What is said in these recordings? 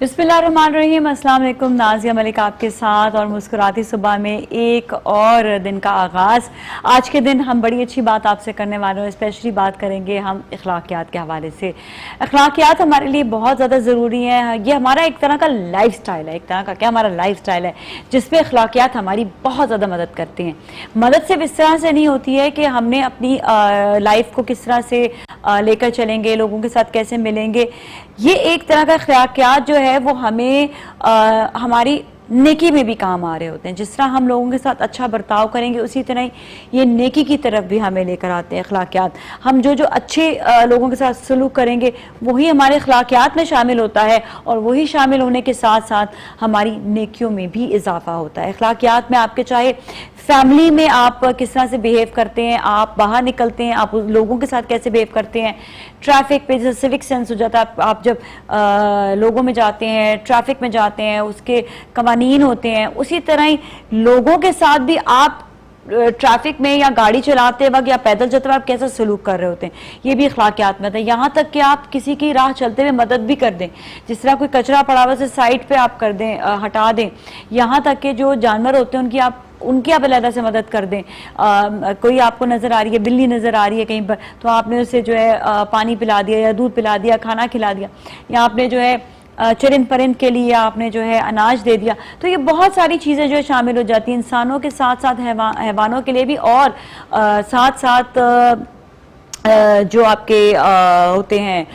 बिस्मिल्लाहिर्रहमानिर्रहीम। अस्सलाम वालेकुम। नाज़िया मलिक आपके साथ और मुस्कुराती सुबह में एक और दिन का आगाज़। आज के दिन हम बड़ी अच्छी बात आपसे करने वाले हैं। स्पेशली बात करेंगे हम अखलाकियात के हवाले से। अखलाकियात हमारे लिए बहुत ज़्यादा ज़रूरी है। ये हमारा एक तरह का लाइफ स्टाइल है, एक तरह का क्या हमारा लाइफ स्टाइल है जिसमें अखलाकियात हमारी बहुत ज़्यादा मदद करती हैं। मदद सिर्फ इस तरह से नहीं होती है कि हमने अपनी लाइफ को किस तरह से लेकर चलेंगे, लोगों के साथ कैसे मिलेंगे। ये एक तरह का अखलाकियात जो है वो हमें हमारी नेकी में भी काम आ रहे होते हैं। जिस तरह हम लोगों के साथ अच्छा बर्ताव करेंगे उसी तरह ही ये नेकी की तरफ भी हमें लेकर आते हैं अखलाकियात। हम जो जो अच्छे लोगों के साथ सलूक करेंगे वही हमारे अखलाकियात में शामिल होता है और वही शामिल होने के साथ साथ हमारी नेकियों में भी इजाफा होता है। अखलाकियात में आपके चाहे फैमिली में आप किस तरह से बिहेव करते हैं, आप बाहर निकलते हैं आप लोगों के साथ कैसे बिहेव करते हैं, ट्रैफिक पे जैसे सिविक सेंस हो जाता है, आप जब लोगों में जाते हैं, ट्रैफिक में जाते हैं, उसके कवानीन होते हैं, उसी तरह ही लोगों के साथ भी आप ट्रैफिक में या गाड़ी चलाते वक्त या पैदल चलते वक्त आप कैसा सलूक कर रहे होते हैं, ये भी अखलाकियात में था। यहाँ तक कि आप किसी की राह चलते हुए मदद भी कर दें, जिस तरह कोई कचरा पड़ा हुआ से साइड पे आप कर दें, हटा दें। यहाँ तक कि जो जानवर होते हैं उनकी आप अलहदा से मदद कर दें। कोई आपको नज़र आ रही है, बिल्ली नज़र आ रही है कहीं पर, तो आपने उसे जो है पानी पिला दिया या दूध पिला दिया, खाना खिला दिया, या आपने जो है चरिंद परिंद के लिए आपने जो है अनाज दे दिया। तो ये बहुत सारी चीज़ें जो है शामिल हो जाती हैं इंसानों के साथ साथ हैवानों के लिए भी, और साथ साथ जो आपके होते हैं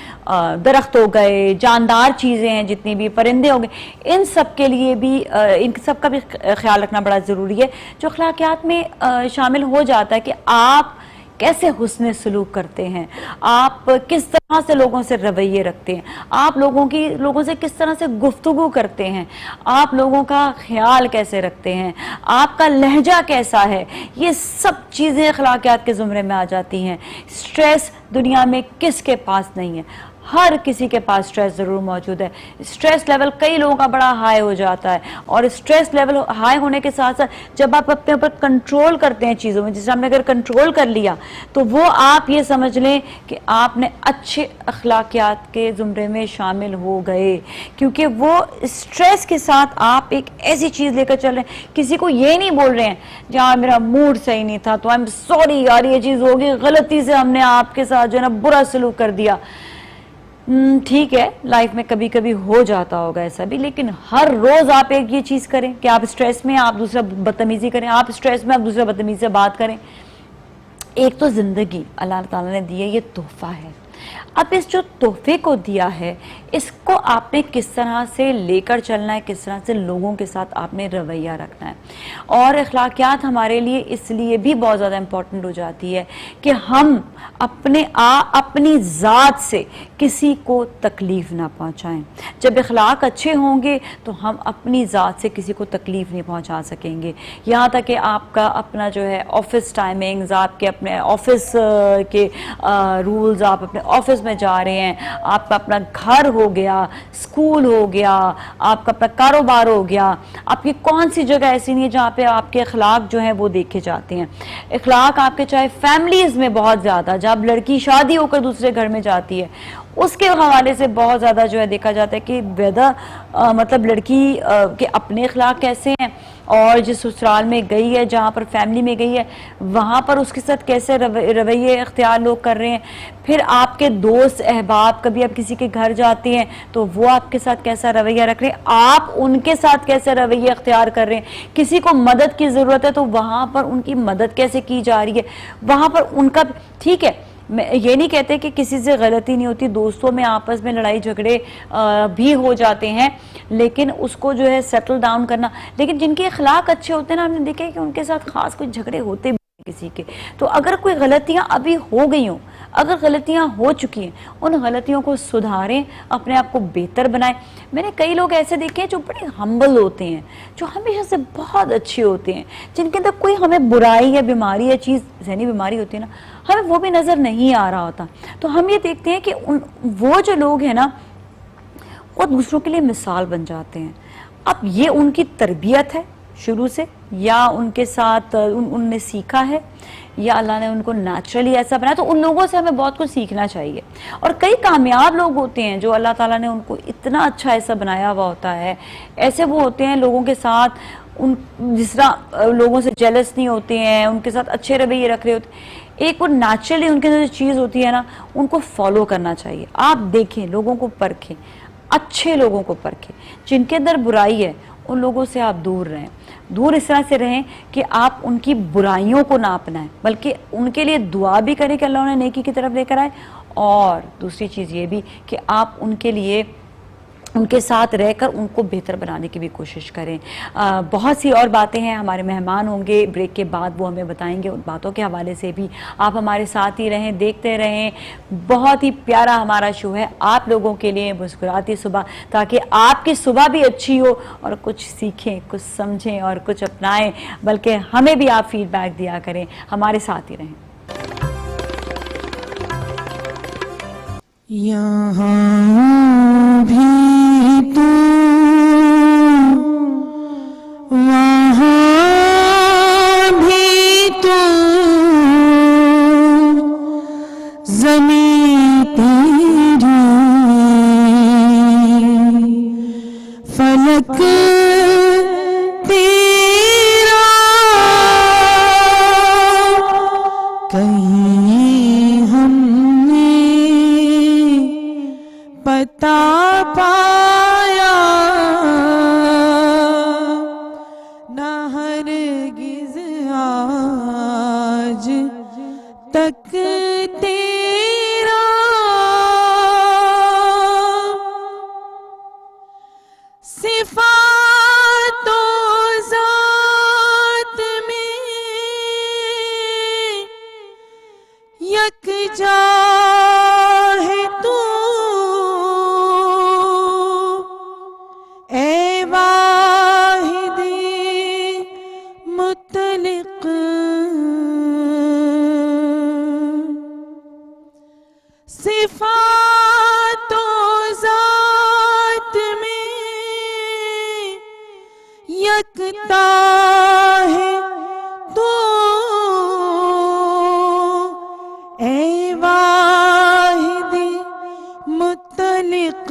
दरख्त हो गए, जानदार चीज़ें हैं जितनी भी, परिंदे हो गए, इन सब के लिए भी इन सब का भी ख्याल रखना बड़ा ज़रूरी है। जो अखलाकियात में शामिल हो जाता है कि आप कैसे हुस्न सलूक करते हैं, आप किस तरह से लोगों से रवैये रखते हैं, आप लोगों से किस तरह से गुफ्तगू करते हैं, आप लोगों का ख्याल कैसे रखते हैं, आपका लहजा कैसा है, ये सब चीज़ें अखलाकियात के ज़ुमरे में आ जाती हैं। स्ट्रेस दुनिया में किसके पास नहीं है, हर किसी के पास स्ट्रेस ज़रूर मौजूद है। स्ट्रेस लेवल कई लोगों का बड़ा हाई हो जाता है, और स्ट्रेस लेवल हाई होने के साथ साथ जब आप अपने ऊपर कंट्रोल करते हैं चीज़ों में, जैसे हमने अगर कंट्रोल कर लिया तो वो आप ये समझ लें कि आपने अच्छे अखलाकियात के ज़ुमरे में शामिल हो गए, क्योंकि वो स्ट्रेस के साथ आप एक ऐसी चीज़ लेकर चल रहे हैं, किसी को ये नहीं बोल रहे हैं जहाँ मेरा मूड सही नहीं था तो आई एम सॉरी यार ये चीज़ होगी, गलती से हमने आपके साथ जो है ना बुरा सलूक कर दिया। ठीक है, लाइफ में कभी कभी हो जाता होगा ऐसा भी, लेकिन हर रोज आप एक ये चीज करें कि आप स्ट्रेस में आप दूसरा बदतमीजी करें, आप स्ट्रेस में आप दूसरा बदतमीजी से बात करें। एक तो जिंदगी अल्लाह ताला ने दी है, ये तोहफा है। अब इस जो तोहफे को दिया है इसको आपने किस तरह से लेकर चलना है, किस तरह से लोगों के साथ आपने रवैया रखना है। और अखलाकियात हमारे लिए इसलिए भी बहुत ज़्यादा इम्पोर्टेंट हो जाती है कि हम अपनी ज़ात से किसी को तकलीफ़ ना पहुँचाएं। जब अखलाक अच्छे होंगे तो हम अपनी ज़ात से किसी को तकलीफ़ नहीं पहुँचा सकेंगे। यहाँ तक कि आपका अपना जो है ऑफिस टाइमिंग्स, आपके अपने ऑफिस के रूल्स, आप अपने ऑफिस में जा रहे हैं, आपका अपना घर हो गया, स्कूल हो गया, आपका अपना कारोबार हो गया, आपकी कौन सी जगह ऐसी नहीं है जहाँ पे आपके अखलाक जो हैं वो देखे जाते हैं। अखलाक आपके चाहे फैमिलीज़ में बहुत ज़्यादा, जब लड़की शादी होकर दूसरे घर में जाती है उसके हवाले से बहुत ज़्यादा जो है देखा जाता है कि वेदर मतलब लड़की के अपने अखलाक कैसे हैं, और जिस ससुराल में गई है, जहाँ पर फैमिली में गई है, वहाँ पर उसके साथ कैसे रवैये इख्तियार लोग कर रहे हैं। फिर आपके दोस्त अहबाब, कभी आप किसी के घर जाते हैं तो वो आपके साथ कैसा रवैया रख रहे हैं, आप उनके साथ कैसे रवैये इख्तियार कर रहे हैं। किसी को मदद की ज़रूरत है तो वहाँ पर उनकी मदद कैसे की जा रही है, वहाँ पर उनका, ठीक है मैं ये नहीं कहते कि किसी से गलती नहीं होती, दोस्तों में आपस में लड़ाई झगड़े भी हो जाते हैं, लेकिन उसको जो है सेटल डाउन करना। लेकिन जिनके अखलाक अच्छे होते हैं ना, हमने देखा है कि उनके साथ खास कोई झगड़े होते भी किसी के। तो अगर कोई गलतियां अभी हो गई हों, अगर गलतियां हो चुकी हैं, उन गलतियों को सुधारें, अपने आप को बेहतर बनाएं। मैंने कई लोग ऐसे देखे हैं जो बड़े हम्बल होते हैं, जो हमेशा से बहुत अच्छे होते हैं, जिनके अंदर कोई हमें बुराई या बीमारी या चीज़, जहनी बीमारी होती है ना, हमें वो भी नज़र नहीं आ रहा होता। तो हम ये देखते हैं कि वो जो लोग हैं ना वो दूसरों के लिए मिसाल बन जाते हैं। अब ये उनकी तरबियत है, शुरू से, या उनके साथ उनने सीखा है, या अल्लाह ने उनको नेचुरली ऐसा बनाया? तो उन लोगों से हमें बहुत कुछ सीखना चाहिए। और कई कामयाब लोग होते हैं जो अल्लाह ताला ने उनको इतना अच्छा ऐसा बनाया हुआ होता है, ऐसे वो होते हैं लोगों के साथ, उन जिस तरह लोगों से जेलस नहीं होते हैं, उनके साथ अच्छे रवैये रख रहे होते हैं। एक वो नेचुरली उनके अंदर जो चीज़ होती है ना, उनको फॉलो करना चाहिए। आप देखें, लोगों को परखें, अच्छे लोगों को परखें, जिनके अंदर बुराई है उन लोगों से आप दूर रहें। दूर इस तरह से रहें कि आप उनकी बुराइयों को ना अपनाएं, बल्कि उनके लिए दुआ भी करें कि अल्लाह उन्हें नेकी की तरफ लेकर आए। और दूसरी चीज़ ये भी कि आप उनके लिए, उनके साथ रहकर उनको बेहतर बनाने की भी कोशिश करें। बहुत सी और बातें हैं, हमारे मेहमान होंगे ब्रेक के बाद, वो हमें बताएंगे। उन बातों के हवाले से भी आप हमारे साथ ही रहें, देखते रहें। बहुत ही प्यारा हमारा शो है आप लोगों के लिए, मुस्कुराती सुबह, ताकि आपकी सुबह भी अच्छी हो और कुछ सीखें, कुछ समझें और कुछ अपनाएं, बल्कि हमें भी आप फीडबैक दिया करें। हमारे साथ ही रहें। यहाँ भी तू, वहाँ भी तू, ज़मीं तेरी, फलक तेरा, कहीं हमने पता पाया ना, हरगिज़ आज तक तेरा। सिफ़ातो ज़ात में यकजा है तू, ऐ वाहिद मुतलिक। सिफ़ातो ज़ात में यकता है तू, ऐ वाहिद मुतलिक।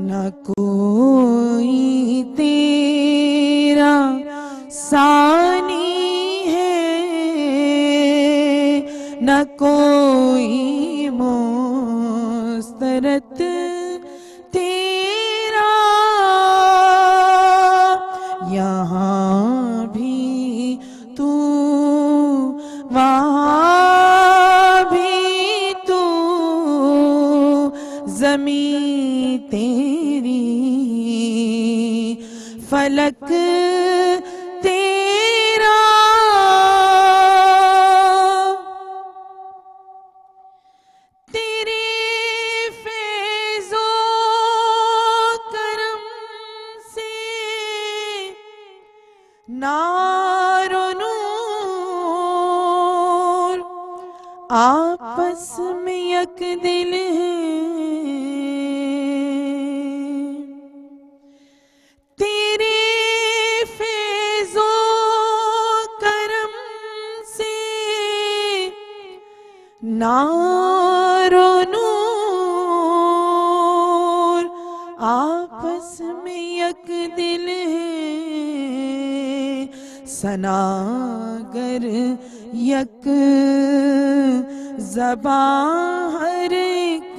न कोई तेरा सानी है, न कोई मुस्तरत तेरा। यहाँ भी तू, वहाँ भी तू, ज़मीं तेरी, फलक तेरा। तेरे फैज़ो करम से नारो नूर आपस में यक दिल है। तेरे फैज़ो करम से नारो नूर आपस में यक दिल है। सनागर यक ज़बां हर एक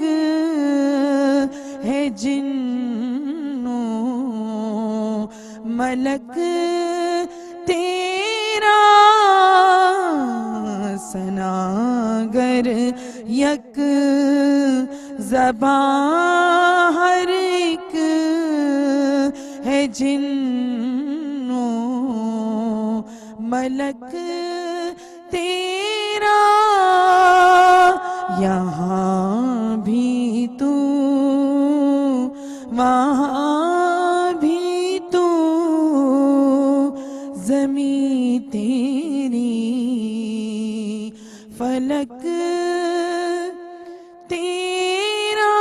है, जिन्नो मलक तेरा। सनागर यक ज़बां हर एक है, जिन्नो मलक तेरा। यहाँ भी तू, वहाँ भी तू, ज़मीं तेरी, फलक तेरा।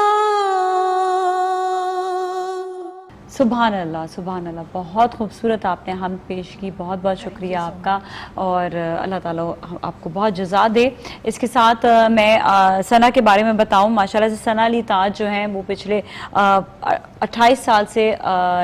सुभान अल्लाह, सुभान अल्लाह। बहुत खूबसूरत आपने हम पेश की, बहुत बहुत शुक्रिया आपका, और अल्लाह ताला आपको बहुत जज़ा दे। इसके साथ मैं सना के बारे में बताऊं, माशाल्लाह से सना अली ताज जो हैं वो पिछले 28 साल से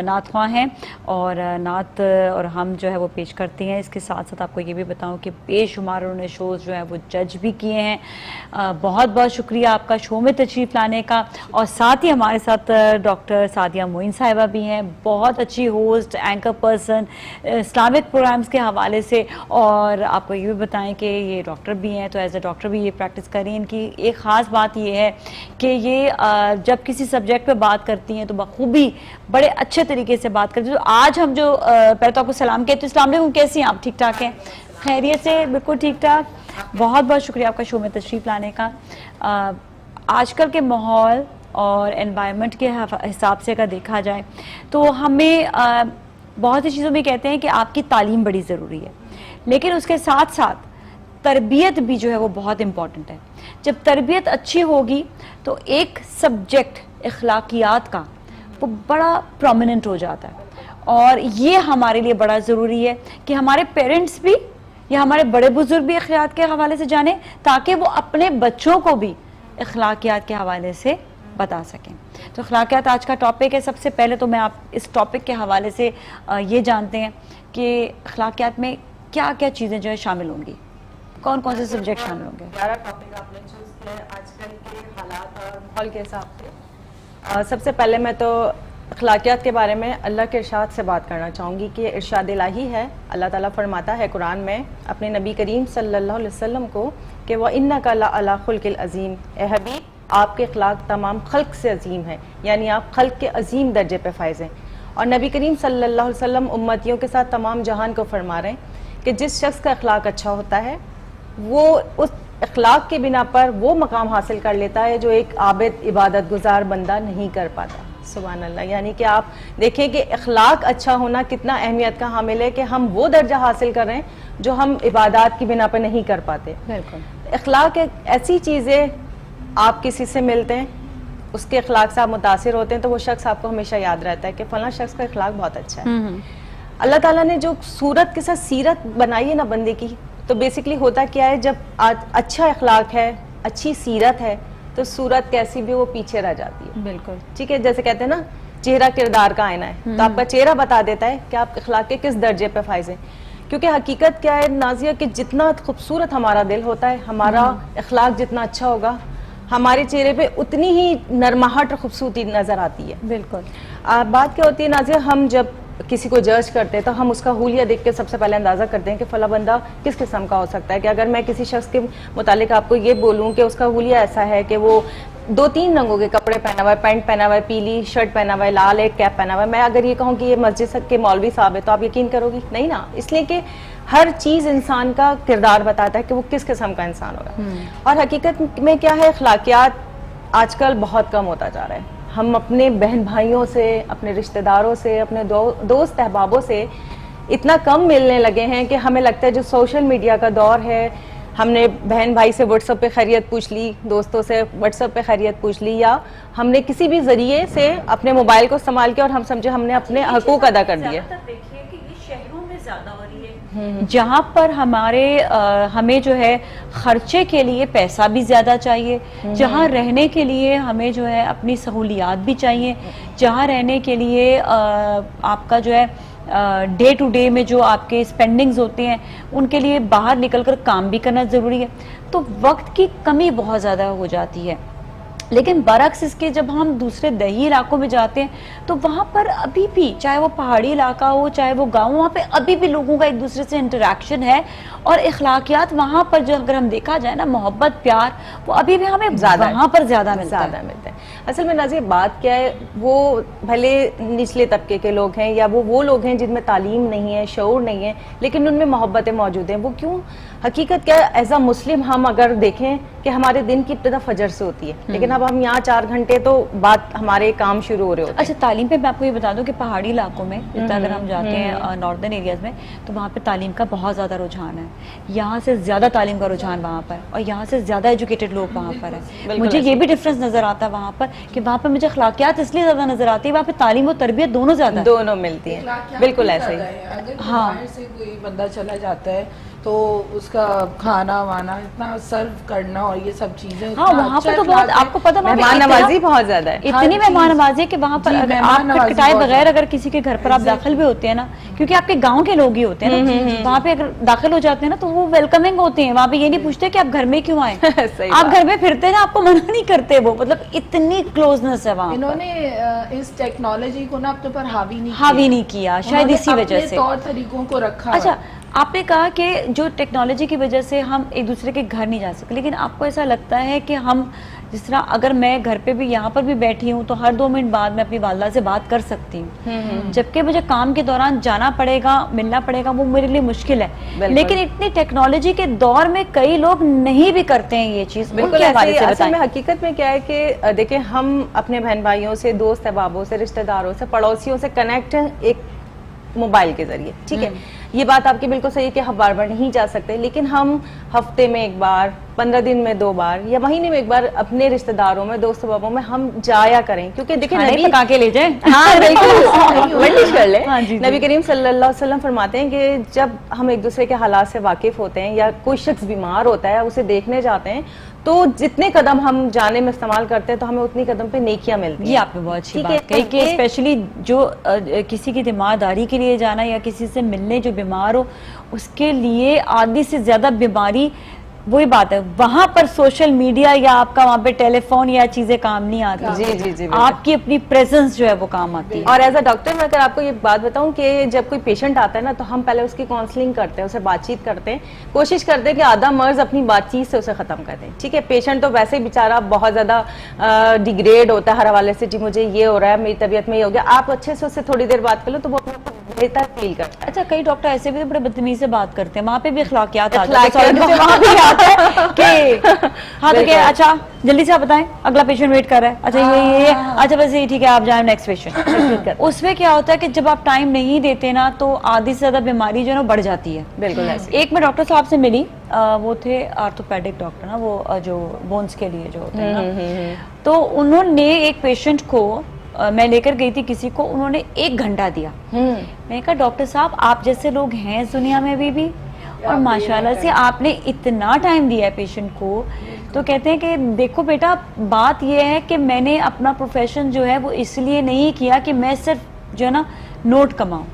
नात ख्वां हैं, और नात और हम जो है वो पेश करती हैं। इसके साथ साथ आपको ये भी बताऊं कि बेशुमार उन्होंने शोज़ जो है वो जज भी किए हैं। बहुत बहुत शुक्रिया आपका शो में तशरीफ़ लाने का। और साथ ही हमारे साथ डॉक्टर सादिया मोइन साहिबा भी हैं, बहुत अच्छी host, anchor person Islamic programmes के हवाले से। और आपको ये भी बताएं कि ये डॉक्टर भी हैं, तो एज ए डॉक्टर भी ये प्रैक्टिस करें। इनकी एक ख़ास बात ये है कि ये जब किसी सब्जेक्ट पे बात करती हैं तो बखूबी बड़े अच्छे तरीके से बात करती हैं। तो आज हम जो पहले तो आपको सलाम कहते हैं, अस्सलाम वालेकुम, कैसी हैं आप? ठीक ठाक हैं? खैरियत से? बिल्कुल ठीक ठाक। बहुत बहुत शुक्रिया आपका शो में तशरीफ़ लाने का। आजकल के माहौल और एनवायरनमेंट के हिसाब से अगर देखा जाए तो हमें बहुत सी चीज़ों में कहते हैं कि आपकी तालीम बड़ी ज़रूरी है, लेकिन उसके साथ साथ तरबियत भी जो है वो बहुत इम्पॉर्टेंट है। जब तरबियत अच्छी होगी तो एक सब्जेक्ट अखलाकियात का वो बड़ा प्रोमिनेंट हो जाता है, और ये हमारे लिए बड़ा ज़रूरी है कि हमारे पेरेंट्स भी या हमारे बड़े बुजुर्ग भी अखलाकियात के हवाले से जानें, ताकि वो अपने बच्चों को भी अखलाकियात के हवाले से बता सकें। तो अखलाकियात आज का टॉपिक है। सबसे पहले तो मैं आप इस टॉपिक के हवाले से ये जानते हैं कि अखलाकियात में क्या क्या चीज़ें जो है शामिल होंगी, कौन कौन से सब्जेक्ट शामिल होंगे? प्यारा टॉपिक आपने चूज़ किया है आजकल के हालात और माहौल के हिसाब से। सबसे पहले मैं तो अखलाकियात के बारे में अल्लाह के इरशाद से बात करना चाहूँगी कि इरशाद इलाही है। अल्लाह ताला फरमाता है कुरान में अपने नबी करीम सल्लल्लाहु अलैहि वसल्लम को कि वह इन्नका लअला खुल्किल अज़ीम, ए हबीब आपके अखलाक तमाम खल्क से अजीम है, यानी आप खल्क के अजीम दर्जे पे फायज़ हैं। और नबी करीम सल्लल्लाहु अलैहि वसल्लम उम्मतियों के साथ तमाम जहान को फरमा रहे हैं कि जिस शख्स का अखलाक अच्छा होता है वो उस अखलाक के बिना पर वो मकाम हासिल कर लेता है जो एक आबिद इबादत गुजार बंदा नहीं कर पाता। सुभान अल्लाह। यानी कि आप देखें कि अखलाक अच्छा होना कितना अहमियत का हामिल है कि हम वो दर्जा हासिल कर रहे हैं जो हम इबादत की बिना पर नहीं कर पाते। बिल्कुल। अखलाक एक ऐसी चीज़ है, आप किसी से मिलते हैं, उसके अखलाक से आप मुतासिर होते हैं तो वो शख्स आपको हमेशा याद रहता है कि फला शख्स का अखलाक बहुत अच्छा है। अल्लाह ताला ने जो सूरत के साथ सीरत बनाई है ना बंदे की, तो बेसिकली होता क्या है, जब अच्छा अखलाक है, अच्छी सीरत है, तो सूरत कैसी भी वो पीछे रह जाती है। बिल्कुल ठीक है, जैसे कहते हैं ना चेहरा किरदार का आईना है, तो आपका चेहरा बता देता है कि आप अखलाक के किस दर्जे पे फायज हैं। क्योंकि हकीकत क्या है नाजिया, कि जितना खूबसूरत हमारा दिल होता है, हमारा अखलाक जितना अच्छा होगा, हमारे चेहरे पे उतनी ही नरमाहट और खूबसूरती नजर आती है। बिल्कुल। बात क्या होती है नाजिया, हम जब किसी को जज करते हैं तो हम उसका हुलिया देख के सबसे पहले अंदाज़ा करते हैं कि फला बंदा किस किस्म का हो सकता है। कि अगर मैं किसी शख्स के मुतालिक आपको ये बोलूँ कि उसका हुलिया ऐसा है कि वो 2-3 रंगों के कपड़े पहना हुआ है, पैंट पहना हुआ है, पीली शर्ट पहना हुआ है, लाल एक कैप पहना हुआ है, मैं अगर ये कहूँ कि ये मस्जिद के मौलवी साहब है, तो आप यकीन करोगी? नहीं ना। इसलिए कि हर चीज़ इंसान का किरदार बताता है कि वो किस किस्म का इंसान होगा। और हकीकत में क्या है, अखलाकियात आजकल बहुत कम होता जा रहा है। हम अपने बहन भाइयों से, अपने रिश्तेदारों से, अपने दोस्त अहबाबों से इतना कम मिलने लगे हैं कि हमें लगता है जो सोशल मीडिया का दौर है, हमने बहन भाई से व्हाट्सएप पे खैरियत पूछ ली, दोस्तों से व्हाट्सएप पे खैरियत पूछ ली, या हमने किसी भी जरिए से अपने मोबाइल को इस्तेमाल किया और हम समझे हमने अपने हकूक अदा कर दिए। जहाँ पर हमें जो है खर्चे के लिए पैसा भी ज़्यादा चाहिए, जहाँ रहने के लिए हमें जो है अपनी सहूलियात भी चाहिए, जहाँ रहने के लिए आपका जो है डे टू डे में जो आपके स्पेंडिंग्स होते हैं उनके लिए बाहर निकलकर काम भी करना ज़रूरी है, तो वक्त की कमी बहुत ज़्यादा हो जाती है। लेकिन बरक्स इसके जब हम दूसरे दही इलाकों में जाते हैं तो वहाँ पर अभी भी, चाहे वो पहाड़ी इलाका हो चाहे वो गाँव, वहाँ पे अभी भी लोगों का एक दूसरे से इंटरेक्शन है, और इखलाकियात वहाँ पर जो अगर हम देखा जाए ना, मोहब्बत प्यार, वो अभी भी हमें वहाँ पर ज़्यादा मिलता है। असल में नाज़िर बात क्या है, वो भले निचले तबके के लोग हैं या वो लोग हैं जिनमें तालीम नहीं है, शऊर नहीं है, लेकिन उनमें मोहब्बतें मौजूद हैं। वो क्यों? हकीकत क्या है, एज अ मुस्लिम हम अगर देखें कि हमारे दिन की इब्तिदा फजर से होती है, लेकिन अब हम यहाँ 4 घंटे तो बाद हमारे काम शुरू हो रहे होते हैं। अच्छा, तालीम पे मैं आपको ये बता दूं कि पहाड़ी इलाकों में जितना अगर हम जाते हैं नॉर्दर्न एरियाज में, तो वहाँ पे तालीम का बहुत ज़्यादा रुझान है। यहाँ से ज़्यादा तालीम का रुझान वहाँ पर, और यहाँ से ज़्यादा एजुकेटेड लोग वहाँ पर है। मुझे ये भी डिफरेंस नज़र आता है वहाँ पर कि वहाँ पे मुझे अखलाकियात इसलिए ज़्यादा नज़र आती है, वहाँ पे तालीम और तरबियत दोनों ज़्यादा है। दोनों मिलती है, बिल्कुल ऐसा ही। अगर हाँ। बाहर से कोई बंदा चला जाता है तो उसका खाना वाना इतना सर्व करना और ये सब चीजें, हाँ, वहाँ पर तो बहुत, आपको पता है, मेहमान नवाजी बहुत ज्यादा है। इतनी मेहमान नवाजी है कि वहाँ पर जी, अगर मेहमान आप नवाजी खटखटाए बहुत बगैर अगर किसी के घर पर आप दाखिल भी होते हैं ना, क्योंकि आपके गांव के लोग ही होते हैं ना, वहाँ पे अगर दाखिल हो जाते हैं ना तो वो वेलकमिंग होते हैं। वहाँ पे ये नहीं पूछते कि आप घर में क्यों आए, सही आप घर में फिरते ना, आपको मना नहीं करते वो, मतलब इतनी क्लोजनेस है वहाँ पर। इन्होंने इस टेक्नोलॉजी को ना अपने पर हावी नहीं किया, शायद इसी वजह से। तौर तरीकों को रखा। अच्छा, आपने कहा कि जो टेक्नोलॉजी की वजह से हम एक दूसरे के घर नहीं जा सकते, लेकिन आपको ऐसा लगता है कि हम, जिस तरह अगर मैं घर पे भी, यहाँ पर भी बैठी हूँ तो हर 2 मिनट बाद मैं अपनी वालदा से बात कर सकती हूँ, जबकि मुझे काम के दौरान जाना पड़ेगा, मिलना पड़ेगा, वो मेरे लिए मुश्किल है। लेकिन इतनी टेक्नोलॉजी के दौर में कई लोग नहीं भी करते हैं ये चीज। बिल्कुल ऐसे ही। असल में हकीकत में क्या है कि देखिए, हम अपने बहन भाइयों से, दोस्त अहबाबों से, रिश्तेदारों से, पड़ोसियों से कनेक्ट हैं एक मोबाइल के जरिए, ठीक है। ये बात आपकी बिल्कुल सही है कि हम बार बार नहीं जा सकते, लेकिन हम हफ्ते में एक बार, 15 दिन में 2 बार या महीने में एक बार अपने रिश्तेदारों में, दोस्त बाबों में हम जाया करें, क्योंकि देखिए नबी पका के ले जाए। हाँ बिल्कुल, वर्जिश कर ले। हाँ, जी, नबी करीम सल्लल्लाहु अलैहि वसल्लम फरमाते हैं कि जब हम एक दूसरे के हालात से वाकिफ होते हैं या कोई शख्स बीमार होता है, उसे देखने जाते हैं, तो जितने कदम हम जाने में इस्तेमाल करते हैं तो हमें उतनी कदम पे नेकियां मिलती हैं। ये आपने बहुत अच्छी बात कही कि स्पेशली जो किसी की तीमारदारी के लिए जाना या किसी से मिलने जो बीमार हो, उसके लिए आधी से ज्यादा बीमारी, वही बात है, वहां पर सोशल मीडिया या आपका वहां पे टेलीफोन या चीजें काम नहीं आती। जी जी जी, आपकी अपनी प्रेजेंस जो है वो काम आती है। और एज अ डॉक्टर मैं अगर आपको ये बात बताऊं कि जब कोई पेशेंट आता है ना, तो हम पहले उसकी काउंसलिंग करते हैं, उसे बातचीत करते हैं, कोशिश करते हैं कि आधा मर्ज अपनी बातचीत से उसे खत्म कर दें, ठीक है। पेशेंट तो वैसे ही बेचारा बहुत ज्यादा डिग्रेड होता है हर हवाले से, जी मुझे ये हो रहा है, मेरी तबीयत में ये हो गया, आप अच्छे से उससे थोड़ी देर बात कर लो तो वो बेहतर फील करता है। अच्छा, कई डॉक्टर ऐसे भी तो बड़े बदतमीजी से बात करते हैं, वहाँ पे भी अखलाकियात अखलाकियात आता है, वहाँ भी आता है कि हाँ तो क्या, अच्छा जल्दी से आप बताएं, अगला पेशेंट वेट कर रहा है, अच्छा ये अच्छा बस ये ठीक है, आप जाए नेक्स्ट पेशेंट। उसमें क्या होता है कि जब आप टाइम नहीं देते ना तो आधी से ज्यादा बीमारी जो है ना बढ़ जाती है। बिल्कुल ऐसे। एक मैं डॉक्टर साहब से मिली, वो थे आर्थोपेडिक डॉक्टर ना, वो जो बोन्स के लिए जो होते हैं ना, तो उन्होंने एक पेशेंट को, मैं लेकर गई थी किसी को, उन्होंने 1 घंटा दिया। मैंने कहा डॉक्टर साहब आप जैसे लोग हैं इस दुनिया में भी और माशाल्लाह से आपने इतना टाइम दिया है पेशेंट को। तो कहते हैं कि देखो बेटा, बात यह है कि मैंने अपना प्रोफेशन जो है वो इसलिए नहीं किया कि मैं सिर्फ जो है ना नोट कमाऊं,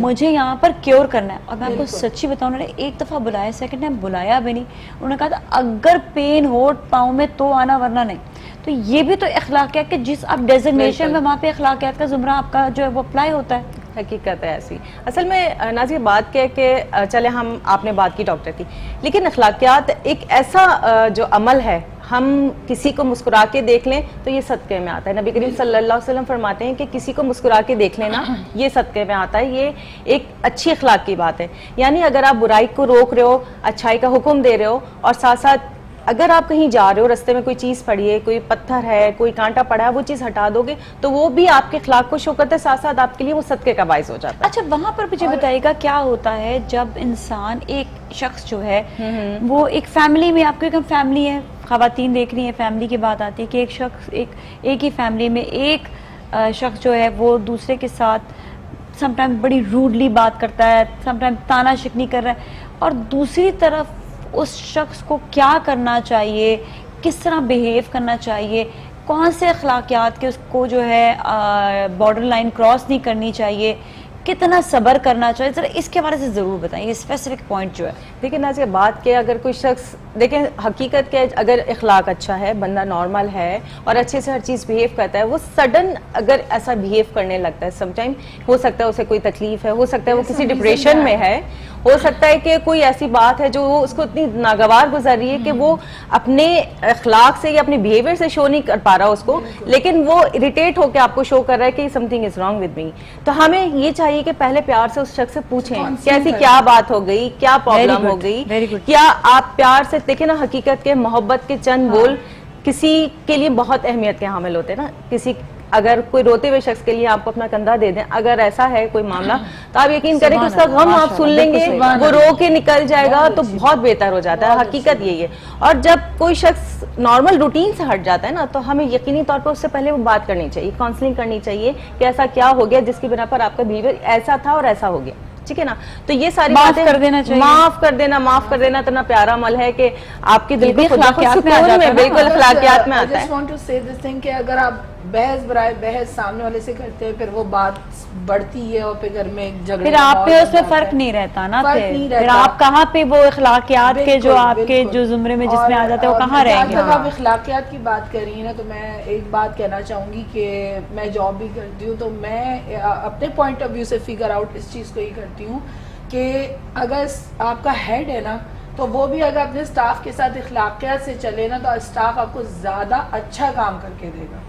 मुझे यहाँ पर क्योर करना है। और मैं आपको सच्ची बताऊं, उन्होंने एक दफा बुलाया, सेकंड टाइम बुलाया भी नहीं। उन्होंने कहा था अगर पेन हो पाँव में तो आना, वरना नहीं। तो ये भी तो अखलाकियात के जिस आप डेजिग्नेशन में, वहाँ पे अखलाकियात का जुमरा आपका जो है वो अप्लाई होता है। हकीकत है ऐसी। असल में नाज़िया बात क्या है कि चले हम, आपने बात की डॉक्टर की, लेकिन अखलाकियात एक ऐसा जो अमल है, हम किसी को मुस्कुरा के देख लें तो ये सदक़े में आता है। नबी करीम सल्लल्लाहु अलैहि वसल्लम फरमाते हैं कि किसी को मुस्कुरा के देख लेना ये सदक़े में आता है, ये एक अच्छी अखलाक की बात है। यानी अगर आप बुराई को रोक रहे हो, अच्छाई का हुक्म दे रहे हो, और साथ साथ अगर आप कहीं जा रहे हो, रास्ते में कोई चीज़ पड़ी है, कोई पत्थर है, कोई कांटा पड़ा है, वो चीज़ हटा दोगे तो वो भी आपके अखलाक को शो करता है, साथ साथ आपके लिए वो सदक़े का बाइस हो जाता है। अच्छा, वहाँ पर मुझे बताइएगा क्या होता है जब इंसान, एक शख्स जो है वो एक फैमिली में, आपको एक फैमिली है, ख़वातीन देख रही है, फैमिली की बात आती है कि एक शख्स, एक ही फैमिली में एक शख्स जो है वो दूसरे के साथ समटाइम बड़ी रूडली बात करता है, समटाइम ताना शिकनी कर रहा है, और दूसरी तरफ उस शख्स को क्या करना चाहिए, किस तरह बिहेव करना चाहिए, कौन से अखलाकियात के उसको जो है बॉर्डर लाइन क्रॉस नहीं करनी चाहिए, कितना सब्र करना चाहिए, जरा इसके बारे से जरूर बताइए, स्पेसिफिक पॉइंट जो है। देखिए नाज़िया बात के, अगर कोई शख्स, देखें हकीकत के, अगर इखलाक अच्छा है, बंदा नॉर्मल है और अच्छे से हर चीज़ बिहेव करता है, वो सडन अगर ऐसा बिहेव करने लगता है, समटाइम हो सकता है उसे कोई तकलीफ है, हो सकता है वो किसी डिप्रेशन में है, हो सकता है कि कोई ऐसी बात है जो उसको इतनी नागवार गुजर रही है कि वो अपने अखलाक से या अपने बिहेवियर से शो नहीं कर पा रहा उसको, लेकिन वो इरिटेट होकर आपको शो कर रहा है कि something is wrong with me. तो हमें ये चाहिए कि पहले प्यार से उस शख्स से पूछें कैसी क्या बात हो गई, क्या प्रॉब्लम हो गई, क्या आप प्यार से देखें ना, हकीकत के मोहब्बत के चंद बोल किसी के लिए बहुत अहमियत के हामिल होते हैं ना। किसी अगर कोई रोते हुए शख्स के लिए आपको अपना कंधा दे दें, अगर ऐसा है कोई मामला, तो आप यकीन करें कि उसका गम आप सुन लेंगे, वो रो के निकल जाएगा, तो बहुत बेहतर हो जाता है। हकीकत यही है। और जब कोई शख्स नॉर्मल रूटीन से हट जाता है ना, तो हमें यकीनी तौर पर उससे पहले वो बात करनी चाहिए, काउंसलिंग करनी चाहिए कि ऐसा क्या हो गया जिसकी बिना पर आपका बिहेवियर ऐसा था और ऐसा हो गया, ठीक है ना। तो ये सारी माफ बातें कर देना चाहिए। माफ कर देना इतना प्यारा अमल है कि आपके दिल को खुद अखलाकियात में आ जाता है ना। बिल्कुल अखलाकियात में आता है। I just want to say this thing कि अगर आप बहस सामने वाले से करते हैं, फिर वो बात बढ़ती है और फिर घर में झगड़े, फिर आप पे उसमें फर्क नहीं रहता ना, फिर आप कहाँ पे वो इखलाकियात के जो आपके जो जुमरे में जिसमें आ जाते हैं वो कहाँ रहेंगे। जब आप इखलाकियात की बात कर रही हैं ना, तो मैं एक बात कहना चाहूंगी कि मैं जॉब भी करती हूँ, तो मैं अपने पॉइंट ऑफ व्यू से फिगर आउट इस चीज़ को ही करती हूँ कि अगर आपका हेड है ना, तो वो भी अगर अपने स्टाफ के साथ इखलाकियात से चले ना, तो स्टाफ आपको ज़्यादा अच्छा काम करके देगा।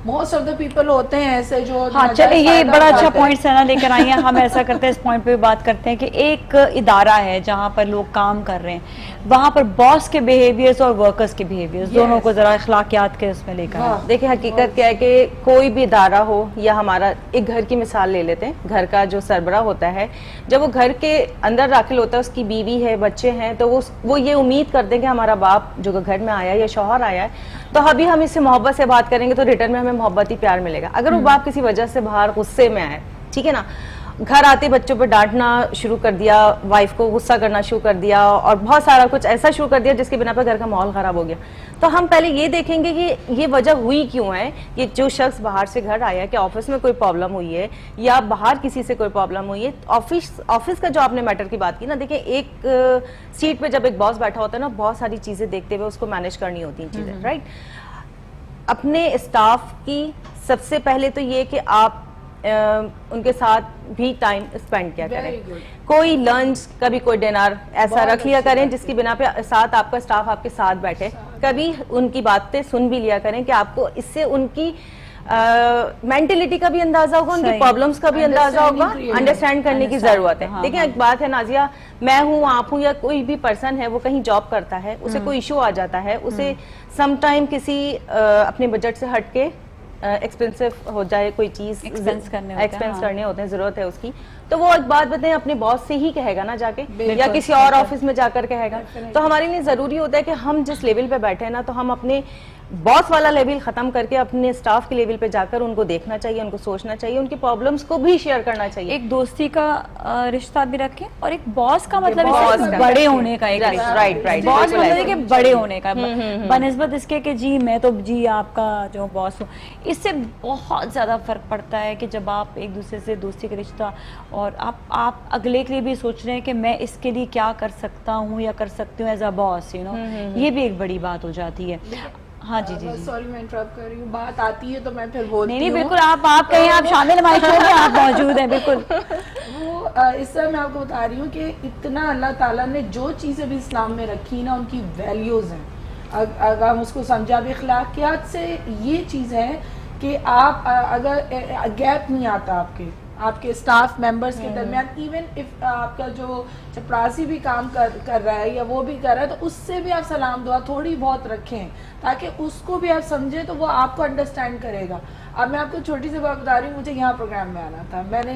मोस्ट ऑफ द पीपल होते हैं ऐसे जो हाँ, चलिए ये बड़ा अच्छा पॉइंट है ना लेकर आई हैं। हम ऐसा करते हैं, इस पॉइंट पे भी बात करते हैं कि एक इदारा है जहाँ पर लोग काम कर रहे हैं, वहाँ पर बॉस के बिहेवियर्स और वर्कर्स के बिहेवियर्स दोनों को जरा इखलाकियात के उसमें लेकर आए। देखिए हकीकत क्या है कि कोई भी इदारा हो, या हमारा एक घर की मिसाल ले लेते हैं, घर का जो सरबराह होता है, जब वो घर के अंदर दाखिल होता है, उसकी बीवी है, बच्चे हैं, तो वो ये उम्मीद करते हैं कि हमारा बाप जो घर में आया या शौहर आया है, तो अभी हम इससे मोहब्बत से बात करेंगे तो रिटर्न में हमें मोहब्बती प्यार मिलेगा। अगर वो बाप किसी वजह से बाहर गुस्से में आए, ठीक है ना, घर आते बच्चों पर डांटना शुरू कर दिया, वाइफ को गुस्सा करना शुरू कर दिया और बहुत सारा कुछ ऐसा शुरू कर दिया जिसके बिना पर घर का माहौल खराब हो गया, तो हम पहले ये देखेंगे कि ये वजह हुई क्यों है। कि जो शख्स बाहर से घर आया, कि ऑफिस में कोई प्रॉब्लम हुई है या बाहर किसी से कोई प्रॉब्लम हुई है। ऑफिस का जो आपने मैटर की बात की ना, देखिए एक सीट पे जब एक बॉस बैठा होता है ना, बहुत सारी चीजें देखते हुए उसको मैनेज करनी होती हैं चीजें, राइट। अपने स्टाफ की सबसे पहले तो ये कि आप उनके साथ भी टाइम स्पेंड किया करें, कोई लंच, कभी कोई डिनर ऐसा रख लिया करें जिसकी बिना पे साथ आपका स्टाफ आपके साथ बैठे, कभी उनकी बातें सुन भी लिया करें कि आपको इससे उनकी मेंटेलिटी का भी अंदाजा होगा, उनकी प्रॉब्लम्स का भी अंदाजा होगा, अंडरस्टैंड करने की जरूरत है। देखिए एक बात है नाजिया, मैं हूँ, आप हूँ, या कोई भी पर्सन है, वो कहीं जॉब करता है, उसे कोई इशू आ जाता है, उसे समटाइम किसी अपने बजट से हट के एक्सपेंसिव हो जाए कोई चीज, एक्सपेंस करने होते हैं, जरूरत है उसकी, तो वो एक बात बताएं अपने बॉस से ही कहेगा ना जाके, या किसी और ऑफिस में जाकर कहेगा। तो हमारे लिए जरूरी होता है कि हम जिस लेवल पे बैठे हैं ना, तो हम अपने बॉस वाला लेवल खत्म करके अपने स्टाफ के लेवल पे जाकर उनको देखना चाहिए, उनको सोचना चाहिए, उनकी प्रॉब्लम्स को भी शेयर करना चाहिए। एक दोस्ती का रिश्ता भी रखें, और एक बॉस का मतलब बड़े होने का, एक राइट, बॉस मतलब कि बड़े होने का, बनिस्बत इसके कि जी मैं तो जी आपका जो बॉस हूँ। इससे बहुत ज्यादा फर्क पड़ता है कि जब आप एक दूसरे से दोस्ती का रिश्ता, और आप अगले के लिए भी सोच रहे हैं कि मैं इसके लिए क्या कर सकता हूँ या कर सकती हूँ as a boss, you know, ये भी एक बड़ी बात हो जाती है। हाँ जी जी, सॉरी मैं इंटरप्ट कर रही हूँ, बात आती है तो मैं फिर बोलती हूँ। नहीं बिल्कुल, आप कहीं आप शामिल हमारे शो में आप मौजूद हैं, बिल्कुल। वो इस तरह मैं आपको बता रही हूँ कि इतना अल्लाह ताला ने जो चीज़ें भी इस्लाम में रखी ना, उनकी वैल्यूज़ हैं। अगर हम उसको समझा भी, अखलाकियात से ये चीज़ है कि आप अगर गैप नहीं आता आपके स्टाफ मेंबर्स के दरमियान, इवन इफ आपका जो चपरासी भी काम कर रहा है या वो भी कर रहा है, तो उससे भी आप सलाम दुआ थोड़ी बहुत रखें ताकि उसको भी आप समझें, तो वो आपको अंडरस्टैंड करेगा। अब मैं आपको छोटी सी बात बता रही हूँ, मुझे यहाँ प्रोग्राम में आना था, मैंने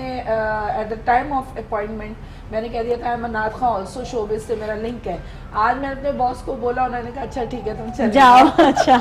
at the time of appointment मैंने कह दिया था मैं नात खां ऑल्सो शोबिस से मेरा लिंक है। आज मैंने अपने बॉस को बोला, उन्होंने कहा अच्छा ठीक है तुम चले जाओ। अच्छा,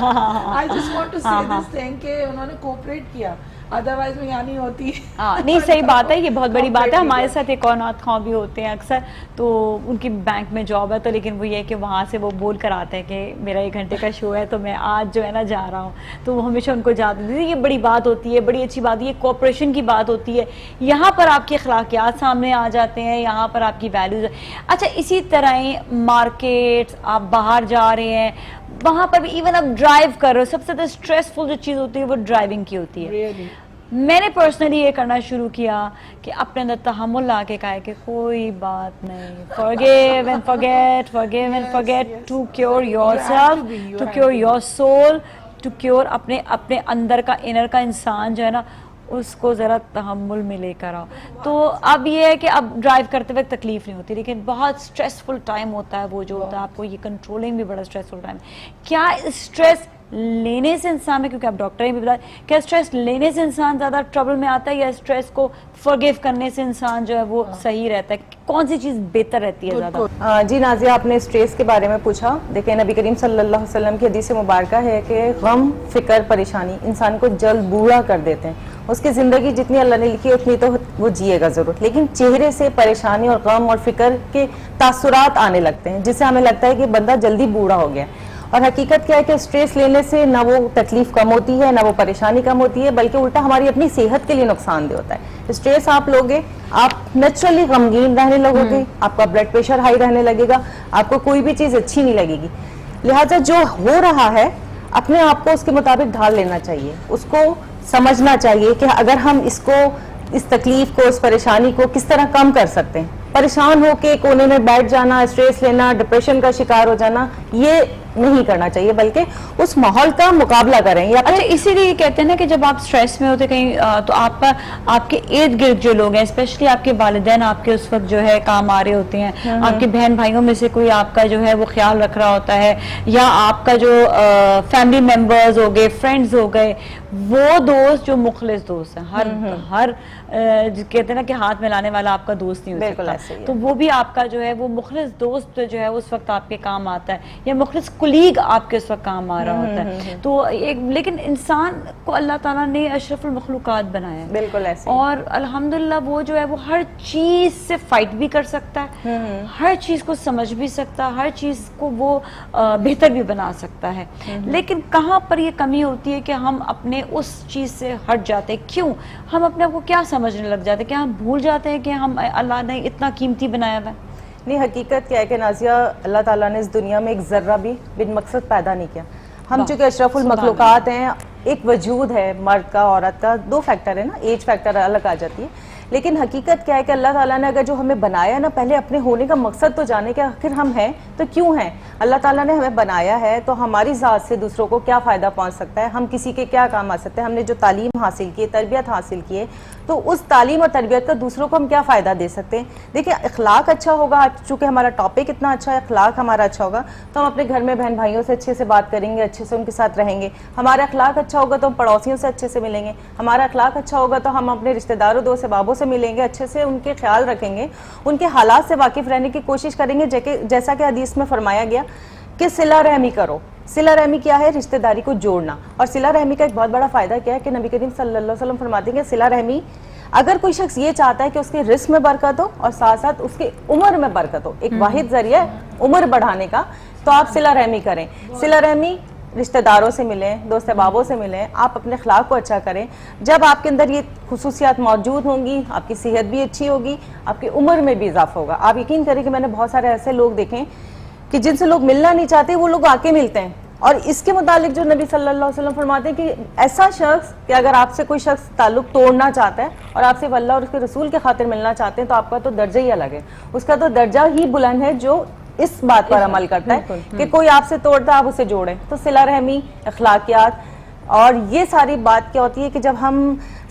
आई जस्ट वांट टू से दिस थिंग कि उन्होंने कोऑपरेट किया, अदरवाइज मैं यहाँ नहीं होती। हाँ नहीं, सही बात है, ये बहुत बड़ी बात है। हमारे साथ एक और नात खां भी होते हैं अक्सर, तो उनकी बैंक में जॉब है, तो लेकिन वो ये है कि वहाँ से वो बोल कर आते हैं कि मेरा 1 घंटे का शो है, तो मैं आज जो है ना जा रहा हूँ, तो वो हमेशा उनको जाते हैं। ये बड़ी बात होती है, बड़ी अच्छी बात, ये कोऑपरेशन की बात होती है। यहाँ पर आपके अखलाकियात सामने आ जाते हैं, यहाँ पर आपकी वैल्यूज। अच्छा, इसी तरह मार्केट, आप बाहर जा रहे हैं, वहाँ पर भी इवन आप ड्राइव कर रहे हो, सबसे ज़्यादा स्ट्रेसफुल जो चीज़ होती है वो ड्राइविंग की होती है। Really? मैंने पर्सनली ये करना शुरू किया कि अपने अंदर तहम्मुल ला के कहा कि कोई बात नहीं, forgive and forget to cure yourself, to cure your soul, to cure अपने अंदर का इनर का इंसान जो है ना, उसको ज़रा तहम्मुल में लेकर आओ। तो अब ये है कि अब ड्राइव करते वक्त तकलीफ नहीं होती, लेकिन बहुत स्ट्रेसफुल टाइम होता है वो जो होता है, आपको ये कंट्रोलिंग भी बड़ा स्ट्रेसफुल टाइम। क्या स्ट्रेस लेने से इंसान में, क्योंकि आप डॉक्टर हैं भी बताएं, क्या स्ट्रेस लेने से इंसान ज़्यादा ट्रबल में आता है या स्ट्रेस को फॉरगिव करने से इंसान जो है वो सही रहता है? कौन सी चीज़ बेहतर रहती है ज़्यादा? जी नाजिया, आपने स्ट्रेस के बारे में पूछा। देखिए नबी करीम सल्लल्लाहु अलैहि वसल्लम की हदीस मुबारक है कि गम, फिक्र, परेशानी इंसान को जल्द बूढ़ा कर देते हैं। उसकी ज़िंदगी जितनी अल्लाह ने लिखी है उतनी तो वो जिएगा ज़रूर, लेकिन चेहरे से परेशानी और गम और फिक्र के तासुरात आने लगते हैं, जिससे हमें लगता है कि बंदा जल्दी बूढ़ा हो गया। और हकीकत क्या है कि स्ट्रेस लेने से ना वो तकलीफ कम होती है, ना वो परेशानी कम होती है, बल्कि उल्टा हमारी अपनी सेहत के लिए नुकसानदेह होता है। स्ट्रेस आप लोगे, आप नेचुरली गमगीन रहने लगोगे, आपका ब्लड प्रेशर हाई रहने लगेगा, आपको कोई भी चीज़ अच्छी नहीं लगेगी। लिहाजा जो हो रहा है अपने आप को उसके मुताबिक ढाल लेना चाहिए, उसको समझना चाहिए कि अगर हम इस तकलीफ को, इस परेशानी को किस तरह कम कर सकते हैं। परेशान होके कोने में बैठ जाना, स्ट्रेस लेना, डिप्रेशन का शिकार हो जाना, ये नहीं करना चाहिए, बल्कि उस माहौल का मुकाबला करें। या अच्छा, इसीलिए कहते हैं ना कि जब आप स्ट्रेस में होते कहीं तो आपके इर्द गिर्द जो लोग हैं, स्पेशली आपके वालिदैन आपके उस वक्त जो है काम आ रहे होते हैं, आपके बहन भाइयों में से कोई आपका जो है वो ख्याल रख रहा होता है, या आपका जो फैमिली मेंबर्स हो गए, फ्रेंड्स हो गए, वो दोस्त जो मुखलिस दोस्त हैं, हर कहते हैं ना कि हाथ में लाने वाला आपका दोस्त नहीं हो सकता, तो वो भी आपका जो है वो मुखलिस दोस्त जो है उस वक्त आपके काम आता है, या मुखलिस कुलीग आपके उस वक्त काम आ रहा होता है। तो लेकिन इंसान को अल्लाह ताला ने अशरफुल मखलूकात बनाया है, बिल्कुल ऐसे, और अल्हम्दुलिल्लाह वो जो है वो हर चीज से फाइट भी कर सकता है, हर चीज को समझ भी सकता है, हर चीज को वो बेहतर भी बना सकता है। लेकिन कहाँ पर ये कमी होती है कि हम अपने उस चीज से हट जाते हैं? क्यों हम अपने आप को क्या समझने लग जाते हैं? क्या हम भूल जाते हैं कि हम अल्लाह ने इतना कीमती बनाया हुआ है? नहीं, हकीकत क्या है कि नाजिया, अल्लाह ताला ने इस दुनिया में एक जर्रा भी बिन मकसद पैदा नहीं किया। हम चूंकि अशरफुल मखलूकात हैं, एक वजूद है मर्द का, औरत का, दो फैक्टर है ना, एज फैक्टर अलग आ जाती है, लेकिन हकीकत क्या है कि अल्लाह ताला ने अगर जो हमें बनाया ना, पहले अपने होने का मकसद तो जाने कि आखिर हम हैं तो क्यों हैं। अल्लाह ताला ने हमें बनाया है तो हमारी ज़ात से दूसरों को क्या फ़ायदा पहुंच सकता है, हम किसी के क्या काम आ सकते हैं, हमने जो तालीम हासिल की है, तरबियत हासिल की है, तो उस तालीम और तरबियत का दूसरों को हम क्या फ़ायदा दे सकते हैं। देखिए, अखलाक अच्छा होगा, चूँकि हमारा टॉपिक इतना अच्छा है, अखलाक हमारा अच्छा होगा तो हम अपने घर में बहन भाइयों से अच्छे से बात करेंगे, अच्छे से उनके साथ रहेंगे। हमारा अखलाक अच्छा होगा तो हम पड़ोसियों से अच्छे से मिलेंगे। हमारा अखलाक अच्छा होगा तो हम अपने रिश्तेदारों, दोस्त अहबाबों से मिलेंगे, अच्छे से उनके ख्याल रखेंगे, उनके हालात से वाकिफ़ रहने की कोशिश करेंगे। जैसा कि हदीस में फरमाया गया कि सिला रहमी करो। सिला रहमी क्या है? रिश्तेदारी को जोड़ना। और सिला रहमी का एक बहुत बड़ा फ़ायदा क्या है कि नबी करीम सल्लल्लाहु अलैहि वसल्लम फरमाते हैं कि सिला रहमी, अगर कोई शख्स ये चाहता है कि उसके रिस्क में बरकत हो और साथ साथ उसके उम्र में बरकत हो, एक वाहिद जरिया उम्र बढ़ाने का, तो आप सिला रहमी करें। सिला रहमी, रिश्तेदारों से मिलें, दोस्त अहबाबों से मिलें, आप अपने अखलाक को अच्छा करें। जब आपके अंदर ये खुसूसियात मौजूद होंगी, आपकी सेहत भी अच्छी होगी, आपकी उम्र में भी इजाफा होगा। आप यकीन करें कि मैंने बहुत सारे ऐसे लोग देखे कि जिनसे लोग मिलना नहीं चाहते, वो लोग आके मिलते हैं। और इसके मुतालिक जो नबी सल्लल्लाहु अलैहि वसल्लम फरमाते हैं कि ऐसा शख्स कि अगर आपसे कोई शख्स ताल्लुक तोड़ना चाहता है और आपसे अल्लाह और उसके रसूल के खातिर मिलना चाहते हैं, तो आपका तो दर्जा ही अलग है, उसका तो दर्जा ही बुलंद है जो इस बात पर अमल करता है कि कोई आपसे तोड़ता है आप उसे जोड़ें। तो सिला रहमी, अखलाकियात, और ये सारी बात क्या होती है कि जब हम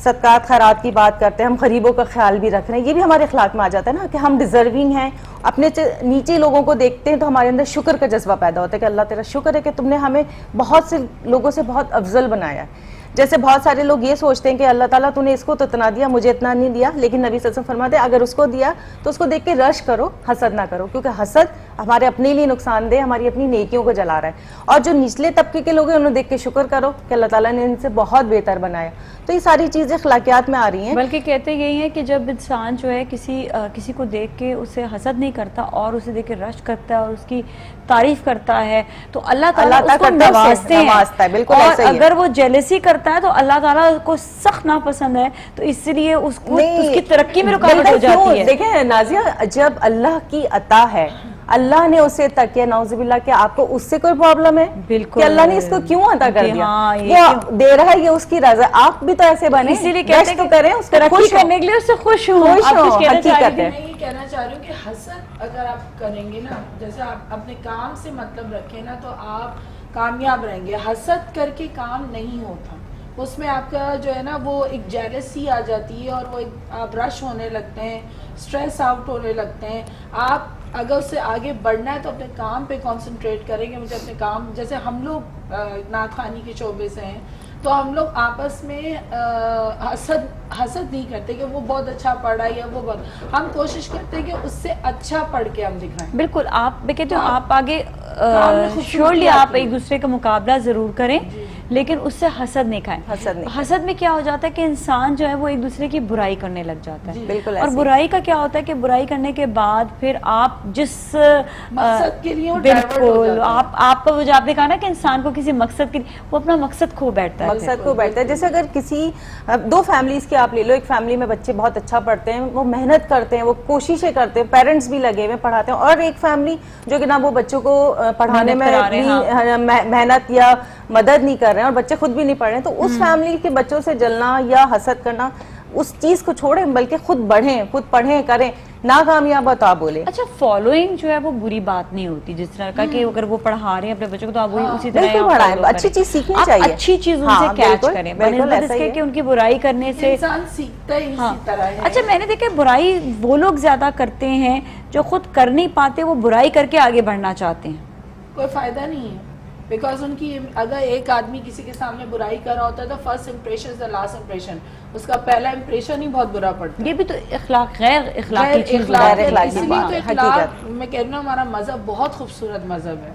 सदकात खैरात की बात करते हैं, हम गरीबों का ख्याल भी रख रहे हैं, ये भी हमारे अखलाक में आ जाता है ना कि हम डिजर्विंग हैं। अपने नीचे लोगों को देखते हैं तो हमारे अंदर शुक्र का जज्बा पैदा होता है कि अल्लाह तेरा शुक्र है कि तुमने हमें बहुत से लोगों से बहुत अफजल बनाया है। जैसे बहुत सारे लोग ये सोचते हैं कि अल्लाह ताला तूने इसको तो इतना दिया, मुझे इतना नहीं दिया, लेकिन नबी सल्लल्लाहु अलैहि वसल्लम फरमाते हैं अगर उसको दिया तो उसको देख के रश करो, हसद ना करो, क्योंकि हसद हमारे अपने लिए नुकसानदेह, हमारी अपनी नेकियों को जला रहा है। और जो निचले तबके के लोग हैं उन्हें देख के शुक्र करो कि अल्लाह ताला ने इनसे बहुत बेहतर बनाया। तो ये सारी चीज़ें अखलाकियात में आ रही हैं। बल्कि कहते यही है कि जब इंसान जो है किसी को देख के उसे हसद नहीं करता और उसे देख के रश करता है और उसकी तारीफ करता है, तो अल्लाह ताला उसको नवाजते हैं। बिल्कुल और ऐसा ही है। अगर वो जेलसी करता है तो अल्लाह ताला को सख्त नापसंद है, तो इसलिए उसको उसकी तरक्की में रुकावट हो जाती है। देखें नाजिया, जब अल्लाह की अता है, अल्लाह ने उसे तकिया, नाउजुबिल्लाह, कि आपको उससे कोई प्रॉब्लम है? बिल्कुल, कि अल्लाह ने इसको क्यों अता कर दिया? हाँ, वो दे रहा है, ये उसकी रज़ा। आप भी तो ऐसे बने, इसीलिए कहते हैं तो करें, उसको तरक्की खुश करने के लिए उससे खुश हूँ। खुश आप हो, कुछ कहना चाह रही हकीकत थी? है। मैं ये कहना चाह रही हूँ कि हसद अगर आप करेंगे ना, जैसे आप अपने काम से मतलब रखें ना, तो आप कामयाब रहेंगे। हसद करके काम नहीं होता, उसमें आपका जो है ना वो एक जेलसी आ जाती है और वो एक आप रश होने लगते हैं, स्ट्रेस आउट होने लगते हैं। आप अगर उससे आगे बढ़ना है तो अपने काम पे कंसंट्रेट करेंगे। मुझे अपने काम, जैसे हम लोग नात खानी के शोबे से हैं, तो हम लोग आपस में हसद नहीं करते कि वो बहुत अच्छा पढ़ा या वो बहुत, हम कोशिश करते हैं कि उससे अच्छा पढ़ के हम दिखाएं। बिल्कुल, आप मैं कहती हूँ हाँ। आप आगे काम में खूबसूरती श्योरली आप आती है। एक दूसरे का मुकाबला जरूर करें, लेकिन उससे हसद नहीं खाएं। हसद नहीं हसद में क्या हो जाता है कि इंसान जो है वो एक दूसरे की बुराई करने लग जाता है। बिल्कुल और ऐसे ही। बुराई का क्या होता है कि बुराई करने के बाद फिर आप जिस मकसद के लिए वो divert हो बिल्कुल, जाता है। आपका वो जो आपने कहा ना कि इंसान को किसी मकसद के लिए वो अपना मकसद खो बैठता है। मकसद को बैठता है। जैसे अगर किसी दो फैमिलीज की आप ले लो, एक फैमिली में बच्चे बहुत अच्छा पढ़ते हैं, वो मेहनत करते हैं, वो कोशिशें करते हैं, पेरेंट्स भी लगे हुए पढ़ाते हैं, और एक फैमिली जो कि ना वो बच्चों को पढ़ाने मेहनत में करा रहे हैं, भी मेहनत या मदद नहीं कर रहे हैं और बच्चे खुद भी नहीं पढ़ रहे हैं, तो उस फैमिली के बच्चों से जलना या हसद करना, उस चीज को छोड़ें, बल्कि खुद बढ़ें, खुद पढ़ें, करें। नाकामयाब हो तो आप बोले। अच्छा, फॉलोइंग जो है वो बुरी बात नहीं होती, जिस तरह का कि अगर वो पढ़ा रहे हैं अपने बच्चों को तो आप वही उसी तरह बिल्कुल आप पढ़ाएं, follow अच्छी करें। चीज सीखनी आप चाहिए। अच्छी चीज हाँ, उनसे कैच बिल्कुल, करें, बिल्कुल बनस्बत ऐसा ही इसके है। कि उनकी बुराई करने से। इंसान सीखता ही हाँ। इसी तरह है। अच्छा, मैंने देखा बुराई वो लोग ज्यादा करते हैं जो खुद कर नहीं पाते, वो बुराई करके आगे बढ़ना चाहते हैं। कोई फायदा नहीं है, बिकॉज उनकी, अगर एक आदमी किसी के सामने बुराई कर रहा होता है तो first impression is the last impression, उसका पहला इम्प्रेशन ही बहुत बुरा पड़ता है। ये भी तो गैर इखलाकी चीज इखलाक है। है। इखलाकी इसलिए बात तो है, इखलाक, मैं कह रही हूँ हमारा मजहब बहुत खूबसूरत मजहब है।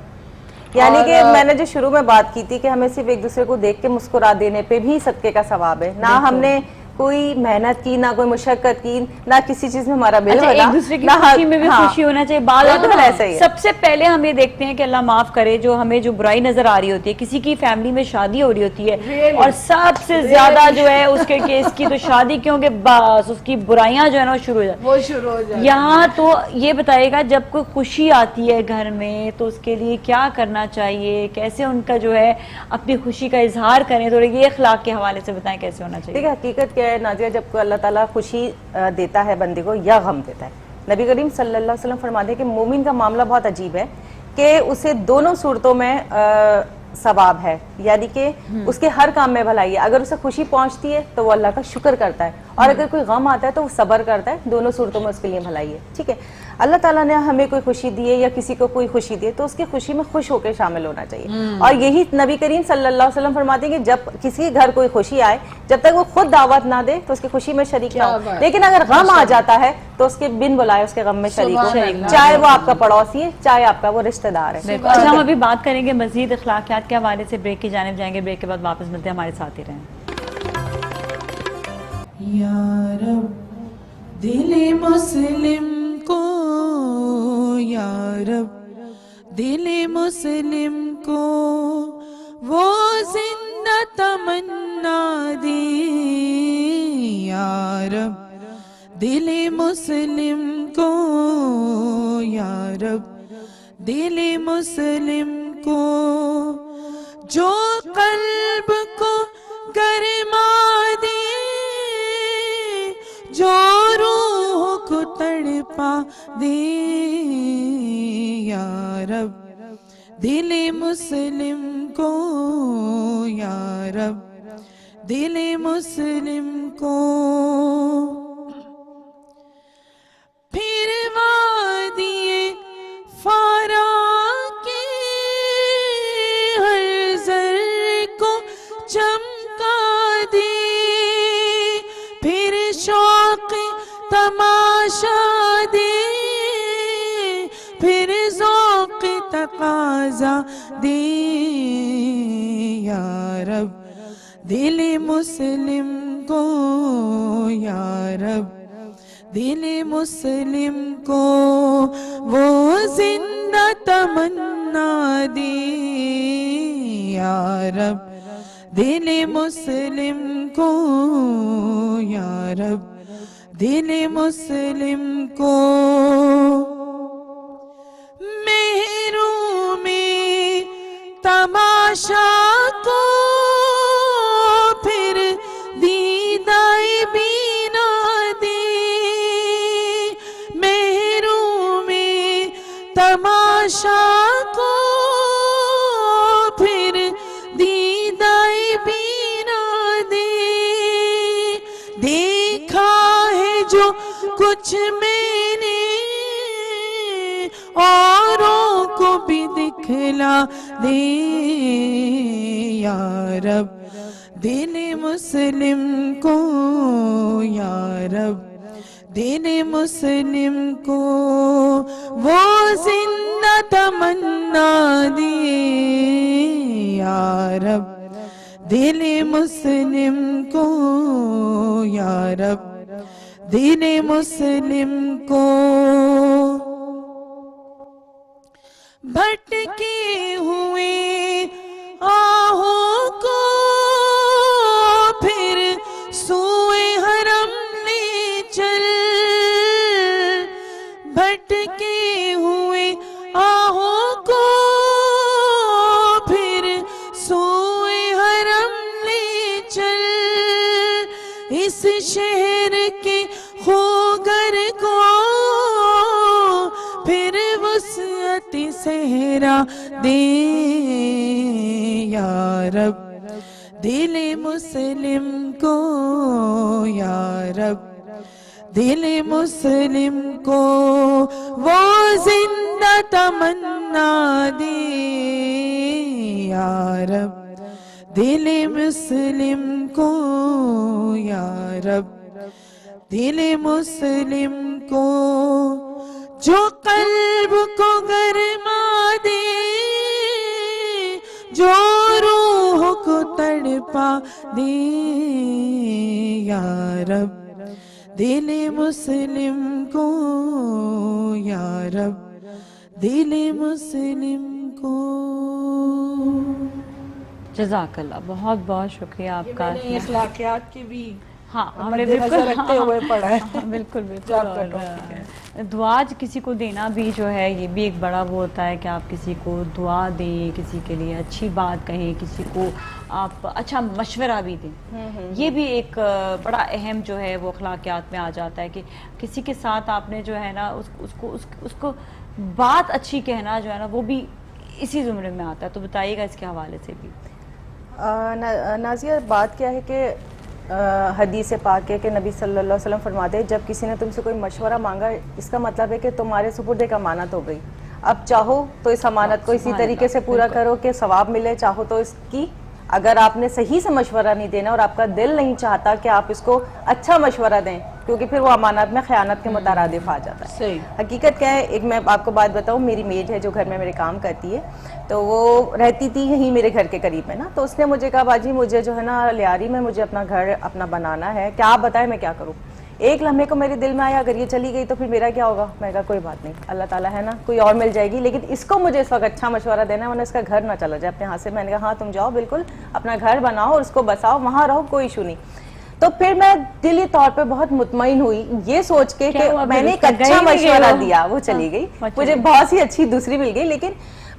यानी और, कि मैंने जो शुरू में बात की थी कि हमें सिर्फ एक दूसरे को देख के मुस्कुरा देने पे भी सदके का सवाब है, ना हमने कोई मेहनत की, ना कोई मुशक्कत की, ना किसी चीज में हमारा बिल अच्छा, बना, एक दूसरे की ना खुशी में भी हाँ, खुशी होना चाहिए। बात बिल्कुल ऐसा ही है। सबसे पहले हम ये देखते हैं कि अल्लाह माफ करे, जो हमें जो बुराई नजर आ रही होती है, किसी की फैमिली में शादी हो रही होती है Really? और सबसे ज्यादा जो है उसके केस की तो शादी क्योंकि बस उसकी बुराइयां जो है ना वो शुरू हो जाती वो शुरू हो जाए। यहाँ तो ये बताएगा जब कोई खुशी आती है घर में तो उसके लिए क्या करना चाहिए, कैसे उनका जो है अपनी खुशी का इजहार करें, थोड़े ये अखलाक के हवाले से बताएं कैसे होना चाहिए। देखिए हकीकत क्या है नाजिया, जब अल्लाह ताला खुशी देता है बंदे को या गम देता है, नबी करीम सल्लल्लाहु अलैहि वसल्लम फरमाते हैं कि मोमिन का मामला बहुत अजीब है कि उसे दोनों सूरतों में सवाब है, यानी कि उसके हर काम में भलाई है। अगर उसे खुशी पहुंचती है तो वो अल्लाह का शुक्र करता है, और अगर कोई गम आता है तो वो सब्र करता है। दोनों सूरतों में उसके लिए भलाई है। ठीक है, अल्लाह ताला ने हमें कोई खुशी दी है या किसी को कोई खुशी दी है तो उसकी खुशी में खुश होकर शामिल होना चाहिए। और यही नबी करीम सल्लल्लाहु अलैहि वसल्लम फरमाते हैं कि जब किसी के घर कोई खुशी आए, जब तक वो खुद दावत ना दे तो उसकी खुशी में शरीक ना हो, लेकिन अगर गम आ जाता है तो उसके बिन बुलाए उसके गम में शरीक हो, चाहे वो आपका पड़ोसी है, चाहे आपका वो रिश्तेदार है। अच्छा, हम अभी बात करेंगे मजीद अखलाकियात के हवाले से, ब्रेक की जानिब जाएंगे, ब्रेक के बाद वापस मिलते हैं, हमारे साथ ही रहें। या रब दिले मुस्लिम को, या रब दिले मुस्लिम को वो जिंदा तमन्ना दे, या रब दिले मुस्लिम को, या रब दिले मुस्लिम को जो कल्ब को गरमा दे, जो रूह को तड़पा दे, या रब दिले मुस्लिम को, या रब दिले मुस्लिम को। फिर वादिए फारा के हर जर्रे को चमका दे, फिर शौक तमाशा दे, फिर ज़ौक़ तकाज़ा दे, या रब दिले मुस्लिम को, या रब दिले मुस्लिम को वो जिंदा तमन्ना दे, या रब दिले मुस्लिम को, या रब दिले मुस्लिम को। मेहरों में तमाशा को फिर दीदाए बीना दे, मेहरों में तमाशा को फिर दीदाए बीना दे। देखा है जो कुछ मैंने औरों को भी दिखला दे या रब दिल मुस्लिम को, या रब दिल मुस्लिम को वो जिंदा तमन्ना दे या रब दिल मुस्लिम को, या रब दिल मुस्लिम को। भटके हुए आहों को फिर सूए हरम ले चल, भटके हुए आहों को फिर सूए हरम ले चल। इस शहर के खोगर को फिर वसअत सहरा दे या रब दिल मुस्लिम को, या रब दिल मुस्लिम को वो जिंदा तमन्ना दे या रब दिल मुस्लिम को, या रब दिल मुस्लिम को। जो कल्ब को गरमा दे, जो रूह को तड़पा दे या रब दिल मुस्लिम को, या रब दिल मुस्लिम को। जज़ाकल्लाह, बहुत बहुत शुक्रिया आपका। मैंने अखलाकियात के भी हाँ, हमने मद्देनजर रखते हुए पढ़ा है। हाँ, बिल्कुल बिल्कुल। जो आपका और, टॉपिक है। दुआ किसी को देना भी जो है ये भी एक बड़ा वो होता है कि आप किसी को दुआ दें, किसी के लिए अच्छी बात कहें, किसी को आप अच्छा मशवरा भी दें। ये भी एक बड़ा अहम जो है वो अखलाकियात में आ जाता है कि किसी के साथ आपने जो है ना उसको बात अच्छी कहना जो है ना वो भी इसी जुमरे में आता है। तो बताइएगा इसके हवाले से भी। नाजिया, बात क्या है कि हदीस पाक है कि नबी सल्लल्लाहु अलैहि वसल्लम फरमाते हैं जब किसी ने तुमसे कोई मशवरा मांगा, इसका मतलब है कि तुम्हारे सुपुर्द एक अमानत हो गई। अब चाहो तो इस अमानत को इसी तरीके से पूरा करो कि सवाब मिले, चाहो तो इसकी अगर आपने सही से मशवरा नहीं देना और आपका दिल नहीं चाहता कि आप इसको अच्छा मशवरा दें, क्योंकि फिर वो अमानत में ख़यानत के मुतरादिफ आ जाता है। सही। हकीकत क्या है, एक मैं आपको बात बताऊं, मेरी मेड है जो घर में मेरे काम करती है, तो वो रहती थी यहीं मेरे घर के करीब में ना, तो उसने मुझे कहा बाजी मुझे जो है ना लियारी में मुझे अपना घर अपना बनाना है, क्या आप बताएं मैं क्या करूँ। एक लम्हे को मेरे दिल में आया अगर ये चली गई तो फिर मेरा क्या होगा। मैं कहा कोई बात नहीं, अल्लाह ताला है ना, कोई और मिल जाएगी, लेकिन इसको मुझे इस वक्त अच्छा मशवरा देना है, वरना इसका घर ना चला जाए अपने हाथ से। मैंने कहा हाँ तुम जाओ, बिल्कुल अपना घर बनाओ और उसको बसाओ, वहाँ रहो, कोई इशू नहीं। तो फिर मैं दिली तौर पे बहुत मुतमईन हुई ये सोच के कि मैंने एक अच्छा मशवरा दिया, वो चली गई, मुझे बहुत सी अच्छी दूसरी मिल गई, लेकिन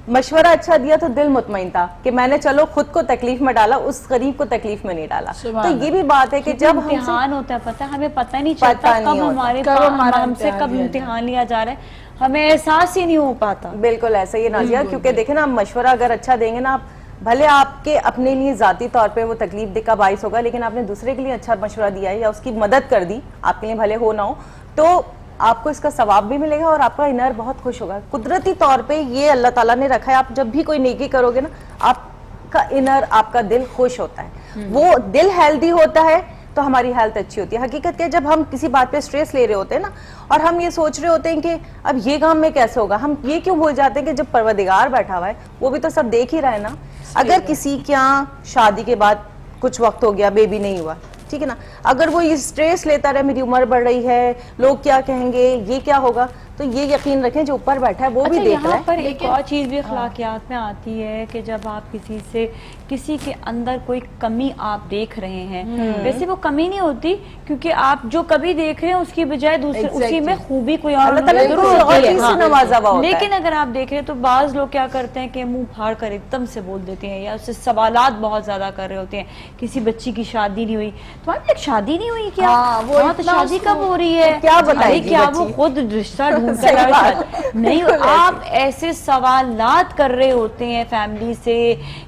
मशवरा अच्छा दिया तो दिल मुतमईन था कि मैंने चलो खुद को तकलीफ में डाला, उस गरीब को तकलीफ में नहीं डाला। तो ये भी बात है कि जब इम्तिहान होता है, पता है हमें पता नहीं चलता कब हमारे हमसे कब इम्तिहान लिया जा रहा है, हमें एहसास ही नहीं हो पाता। बिल्कुल ऐसा ही नाजिया, क्योंकि देखे ना मशवरा अगर अच्छा देंगे ना आप, भले आपके अपने लिए जाती तौर पे वो तकलीफ दे का बाइस होगा, लेकिन आपने दूसरे के लिए अच्छा मशवरा दिया है या उसकी मदद कर दी, आपके लिए भले हो ना हो, तो आपको इसका सवाब भी मिलेगा और आपका इनर बहुत खुश होगा। कुदरती तौर पे ये अल्लाह ताला ने रखा है, आप जब भी कोई नेकी करोगे ना आपका इनर, आपका दिल खुश होता है, वो दिल हेल्दी होता है तो हमारी हेल्थ अच्छी होती है। हकीकत क्या, जब हम किसी बात पे स्ट्रेस ले रहे होते हैं ना और हम ये सोच रहे होते हैं कि अब ये काम में कैसे होगा, हम ये क्यों भूल जाते हैं कि जब परवरदिगार बैठा हुआ है वो भी तो सब देख ही रहा है ना। अगर किसी के यहाँ शादी के बाद कुछ वक्त हो गया, बेबी नहीं हुआ, ठीक है ना, अगर वो ये स्ट्रेस लेता रहे मेरी उम्र बढ़ रही है, लोग क्या कहेंगे, ये क्या होगा, तो ये यकीन रखें जो ऊपर बैठा है वो भी देख रहा है। पर एक और चीज़ भी अखलाकियात में आती है कि जब आप किसी के अंदर कोई कमी आप देख रहे हैं, वैसे वो कमी नहीं होती, क्योंकि आप जो कभी देख रहे हैं उसकी बजाय दूसरे उसी में खूबी कोई और नवाजा हुआ होता है। लेकिन अगर आप देख रहे हैं तो बाज लोग क्या करते हैं कि मुंह फाड़ कर एकदम से बोल देते हैं या उससे सवालात बहुत ज्यादा कर रहे होते हैं। किसी बच्ची की शादी नहीं हुई तो आप एक शादी नहीं हुई क्या, वो तो शादी कब हो रही है, क्या बताएगी, क्या वो खुद रिश्ता नहीं। आप ऐसे सवालात कर रहे होते हैं फैमिली से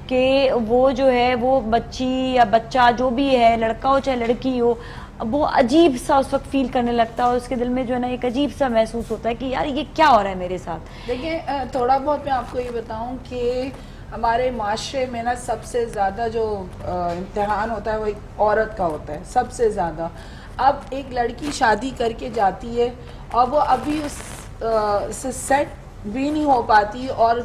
कि वो जो है वो बच्ची या बच्चा जो भी है, लड़का हो चाहे लड़की हो, वो अजीब सा उस वक्त फील करने लगता है और उसके दिल में जो है ना एक अजीब सा महसूस होता है कि यार ये क्या हो रहा है मेरे साथ। देखिए थोड़ा बहुत मैं आपको ये बताऊं कि हमारे माशरे में ना सबसे ज़्यादा जो इम्तिहान होता है वो एक औरत का होता है सबसे ज़्यादा। अब एक लड़की शादी करके जाती है और वो अभी उस से सेट भी नहीं हो पाती और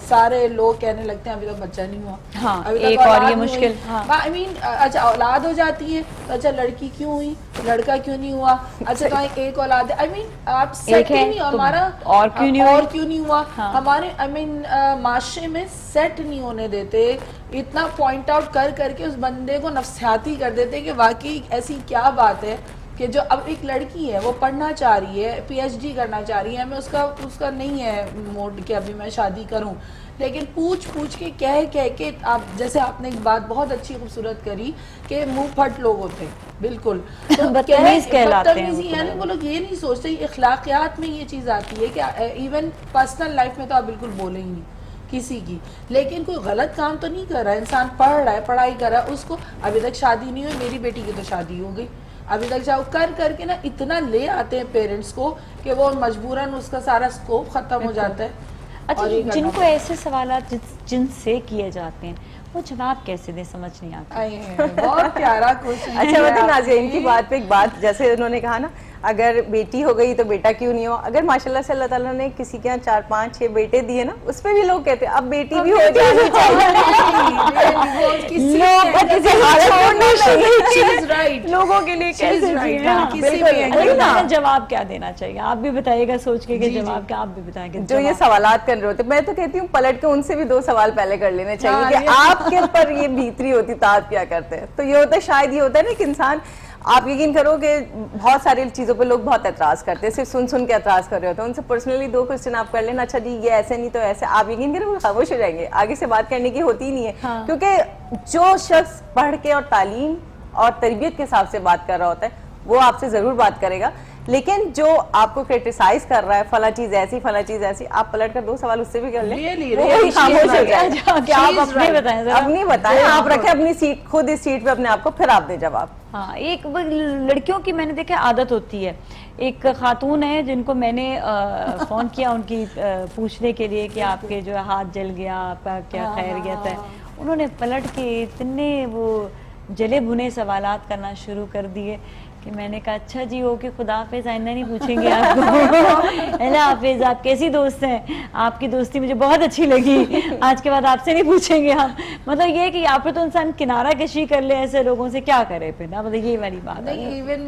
सारे लोग कहने लगते हैं अभी तक बच्चा नहीं हुआ। हाँ, अभी तक एक और औलाद ये नहीं मुश्किल। हुई। हाँ। आई मीन अच्छा औलाद हो जाती है तो अच्छा लड़की क्यों हुई, लड़का क्यों नहीं हुआ, अच्छा तो एक औलाद है। आई मीन आप सेट ही नहीं, तो हमारा और क्यों नहीं हुई? और क्यों नहीं हुआ। हाँ। हमारे आई मीन माशरे में सेट नहीं होने देते, इतना पॉइंट आउट कर करके उस बंदे को नफसियाती कर देते कि वाकई ऐसी क्या बात है कि जो अब एक लड़की है वो पढ़ना चाह रही है, पीएचडी करना चाह रही है, मैं उसका नहीं है मोड कि अभी मैं शादी करूं, लेकिन पूछ पूछ के कह के आप जैसे आपने एक बात बहुत अच्छी खूबसूरत करी कि मुंह फट लोग होते हैं बिल्कुल तो बदतमीज कहलाते हैं बदतमीजी है ना, वो लोग ये नहीं सोचते। अखलाकियात में ये चीज़ आती है कि इवन पर्सनल लाइफ में तो आप बिल्कुल बोले ही नहीं किसी की, लेकिन कोई गलत काम तो नहीं कर रहा है, इंसान पढ़ रहा है, पढ़ाई कर रहा है, उसको अभी तक शादी नहीं हुई, मेरी बेटी की तो शादी हो गई, अभी तक जाओ कर करके ना इतना ले आते हैं पेरेंट्स को कि वो मजबूरन उसका सारा स्कोप खत्म हो जाता है। अच्छा, और ये करना जिनको पड़ता है। ऐसे सवालात जिनसे किए जाते हैं वो जवाब कैसे दें समझ नहीं आता। बहुत प्यारा क्वेश्चन। अच्छा मतलब नाज़िया इनकी बात पे एक बात, जैसे उन्होंने कहा ना अगर बेटी हो गई तो बेटा क्यों नहीं हो, अगर माशाल्लाह से अल्लाह ताला ने किसी के यहाँ 4, 5, 6 बेटे दिए ना, उस पे भी लोग कहते हैं अब बेटी भी हो जानी चाहिए। लोगों के लिए कैसे जिए, हाँ, बिल्कुल। जवाब क्या देना चाहिए आप भी बताइएगा सोच के जवाब क्या आप भी बताएंगे। जो ये सवालात कर रहे होते, मैं तो कहती हूँ पलट के उनसे भी 2 सवाल पहले कर लेने चाहिए कि आपके ऊपर ये भीतरी होती तो आप क्या करते हैं। तो ये होता है, शायद ये होता है ना कि इंसान, आप यकीन करो कि बहुत सारी चीज़ों पे लोग बहुत एतराज करते हैं, सिर्फ सुन के एतराज कर रहे होते हैं। उनसे पर्सनली 2 क्वेश्चन आप कर लेना, अच्छा जी ये ऐसे नहीं तो ऐसे, आप यकीन करो खामोश हो जाएंगे, आगे से बात करने की होती ही नहीं है। हाँ। क्योंकि जो शख्स पढ़ के और तालीम और तरबियत के हिसाब से बात कर रहा होता है वो आपसे ज़रूर बात करेगा, लेकिन जो आपको क्रिटिसाइज कर रहा है फला चीज ऐसी फला चीज ऐसी, आप पलट कर 2 सवाल उससे भी कर लें, खामोश हो जाए कि आप अपने बताएं, अपनी बताएं, आप रखें अपनी सीट, खुद इस सीट पे अपने आप को, फिर आप दे जवाब। हाँ, एक लड़कियों की मैंने देखा आदत होती है, एक खातून है जिनको मैंने फोन किया उनकी पूछने के लिए कि आपके जो हाथ जल गया, आपका क्या खैरियत है, उन्होंने पलट के इतने वो जले भुने सवालात करना शुरू कर दिए कि मैंने कहा अच्छा जी हो कि खुदा हाफिज़, आइंदा नहीं पूछेंगे आपको। अल्लाह हाफिज़, आप कैसी दोस्त हैं, आपकी दोस्ती मुझे बहुत अच्छी लगी, आज के बाद आपसे नहीं पूछेंगे हम। मतलब ये कि यहाँ पे तो इंसान किनारा कशी कर ले, ऐसे लोगों से क्या करे फिर ना, मतलब ये वाली बात है। इवन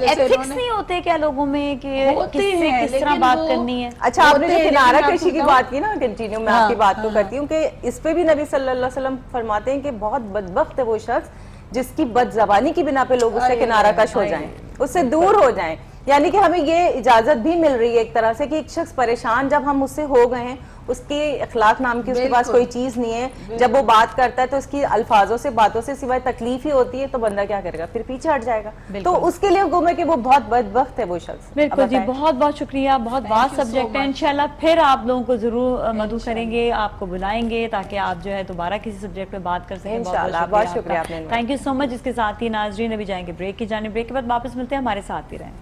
एथिक्स नहीं होते क्या लोगों में कि किससे किस तरह बात करनी है। अच्छा, आपने जो किनारा कशी की बात की ना, कंटिन्यू मैं आपकी बात को करती हूँ कि इस पे भी नबी सल्लल्लाहु अलैहि वसल्लम फरमाते हैं कि बहुत बदबख्त है वो शख्स जिसकी बदज़बानी की बिना पे लोग उससे किनारा कश हो जाएं, उससे दूर हो जाएं। यानी कि हमें ये इजाजत भी मिल रही है एक तरह से कि एक शख्स परेशान जब हम उससे हो गए हैं, उसके अखलाक नाम की उसके पास कोई चीज नहीं है, जब वो बात करता है तो उसकी अल्फाजों से बातों से सिवाय तकलीफ ही होती है, तो बंदा क्या करेगा, फिर पीछे हट जाएगा। तो उसके लिए गुम है कि वो बहुत बदबख्त है वो शख्स। बिल्कुल जी, बहुत बहुत शुक्रिया, बहुत वास्ट सब्जेक्ट है। इंशाल्लाह फिर आप लोगों को जरूर मदू करेंगे, आपको बुलाएंगे ताकि आप जो है दोबारा किसी सब्जेक्ट पे बात कर सकें। बहुत शुक्रिया, थैंक यू सो मच। इसके साथ ही नाजरीन अभी जाएंगे ब्रेक की जाने, ब्रेक के बाद वापस मिलते हैं, हमारे साथ ही रहें।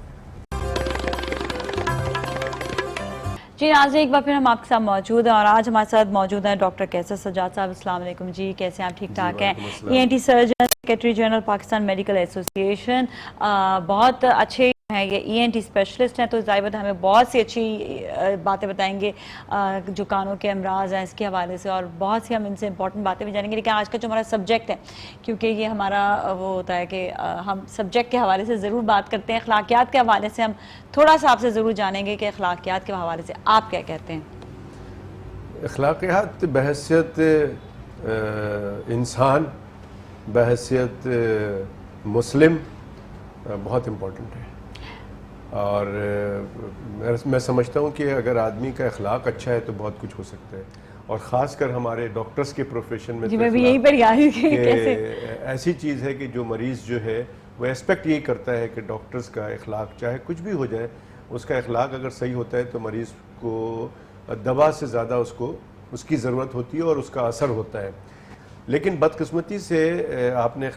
जी आज एक बार फिर हम आपके साथ मौजूद हैं और आज हमारे साथ मौजूद हैं डॉक्टर कैसर सज्जाद साहब। अस्सलाम वालेकुम जी, कैसे हैं आप? ठीक ठाक हैं? ENT surgeon, secretary general Pakistan medical association, बहुत अच्छे हैं ये ENT स्पेशलिस्ट हैं, तो जाहिर हमें बहुत सी अच्छी बातें बताएंगे जो कानों के अमराज हैं इसके हवाले से, और बहुत सी हम इनसे इंपॉर्टेंट बातें भी जानेंगे। लेकिन आज का जो हमारा सब्जेक्ट है, क्योंकि ये हमारा वो होता है कि हम सब्जेक्ट के हवाले से ज़रूर बात करते हैं, अखलाकियात के हवाले से हम थोड़ा सा आपसे ज़रूर जानेंगे कि अखलाकियात के हवाले से आप क्या कहते हैं। अखलाकियात बहैसियत इंसान, बहैसियत मुस्लिम बहुत इम्पोर्टेंट है, और मैं समझता हूँ कि अगर आदमी का अखलाक अच्छा है तो बहुत कुछ हो सकता है, और ख़ासकर हमारे डॉक्टर्स के प्रोफेशन में जी, मैं भी यहीं पर आ रही हूँ कैसे ऐसी चीज़ है कि जो मरीज़ जो है वो एक्सपेक्ट यही करता है कि डॉक्टर्स का अखलाक चाहे कुछ भी हो जाए, उसका अखलाक अगर सही होता है तो मरीज़ को दवा से ज़्यादा उसको उसकी ज़रूरत होती है और उसका असर होता है। लेकिन बदकिस्मती से आपने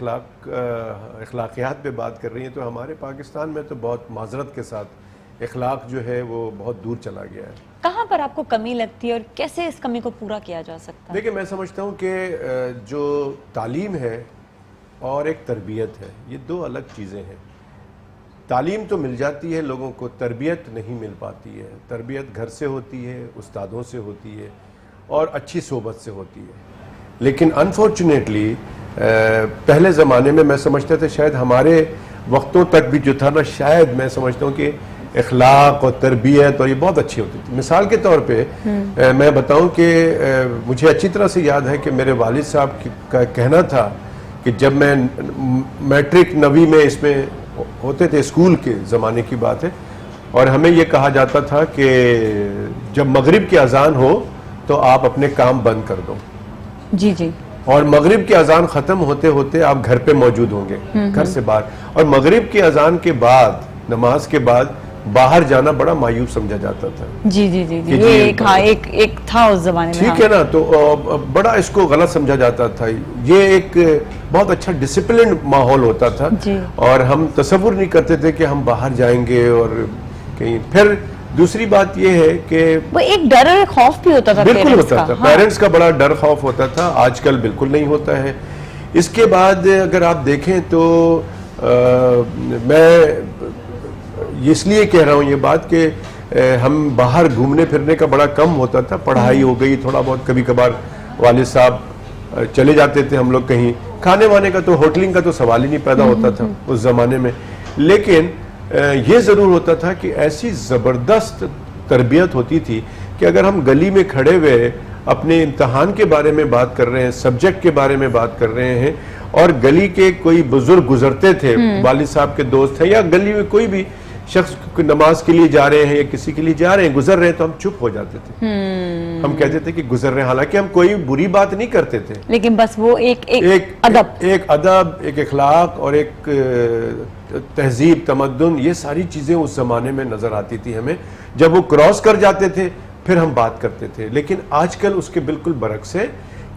अखलाकियात पे बात कर रही हैं, तो हमारे पाकिस्तान में तो बहुत माजरत के साथ अखलाक जो है वो बहुत दूर चला गया है। कहाँ पर आपको कमी लगती है और कैसे इस कमी को पूरा किया जा सकता है? देखिए, मैं समझता हूँ कि जो तालीम है और एक तरबियत है, ये दो अलग चीज़ें हैं। तालीम तो मिल जाती है लोगों को, तरबियत नहीं मिल पाती है। तरबियत घर से होती है, उस्तादों से होती है और अच्छी सोबत से होती है। लेकिन अनफॉर्चुनेटली पहले ज़माने में मैं समझता था, शायद हमारे वक्तों तक भी जो था ना, शायद मैं समझता हूँ कि अखलाक और तरबियत और ये बहुत अच्छी होती थी। मिसाल के तौर पे मैं बताऊँ कि मुझे अच्छी तरह से याद है कि मेरे वालिद साहब का कहना था कि जब मैं मैट्रिक 9वीं में इसमें होते थे, स्कूल के ज़माने की बात है, और हमें ये कहा जाता था कि जब मगरिब की अजान हो तो आप अपने काम बंद कर दो। जी जी। और मगरिब की अजान ख़त्म होते होते आप घर पे मौजूद होंगे, घर से बाहर। और मगरिब की अजान के बाद, नमाज के बाद बाहर जाना बड़ा मायूब समझा जाता था। जी जी जी जी, कि ये एक हाँ एक था उस जमाने में। ठीक है ना, तो बड़ा इसको गलत समझा जाता था। ये एक बहुत अच्छा डिसिप्लिन माहौल होता था जी। और हम तसव्वुर नहीं करते थे कि हम बाहर जाएंगे और कहीं। फिर दूसरी बात ये है कि वो एक डर और खौफ भी होता था, बिल्कुल पेरेंट्स होता का। था, हाँ। पेरेंट्स का बड़ा डर खौफ होता था। आजकल बिल्कुल नहीं होता है। इसके बाद अगर आप देखें तो मैं इसलिए कह रहा हूँ ये बात कि हम बाहर घूमने फिरने का बड़ा कम होता था। पढ़ाई हो गई, थोड़ा बहुत कभी कभार वालिद साहब चले जाते थे हम लोग कहीं। खाने वाने का तो, होटलिंग का तो सवाल ही नहीं पैदा होता था उस ज़माने में। लेकिन ये ज़रूर होता था कि ऐसी ज़बरदस्त तरबियत होती थी कि अगर हम गली में खड़े हुए अपने इम्तहान के बारे में बात कर रहे हैं, सब्जेक्ट के बारे में बात कर रहे हैं, और गली के कोई बुजुर्ग गुजरते थे, वालिद साहब के दोस्त हैं, या गली में कोई भी शख्स नमाज के लिए जा रहे हैं या किसी के लिए जा रहे हैं, गुजर रहे हैं, तो हम चुप हो जाते थे। हम कहते थे कि गुजर रहे हैं, हालांकि हम कोई बुरी बात नहीं करते थे, लेकिन बस वो एक अदब, एक अखलाक और एक तहजीब, तमद्दुन, ये सारी चीज़ें उस ज़माने में नज़र आती थी हमें। जब वो क्रॉस कर जाते थे फिर हम बात करते थे। लेकिन आजकल उसके बिल्कुल बरक्स है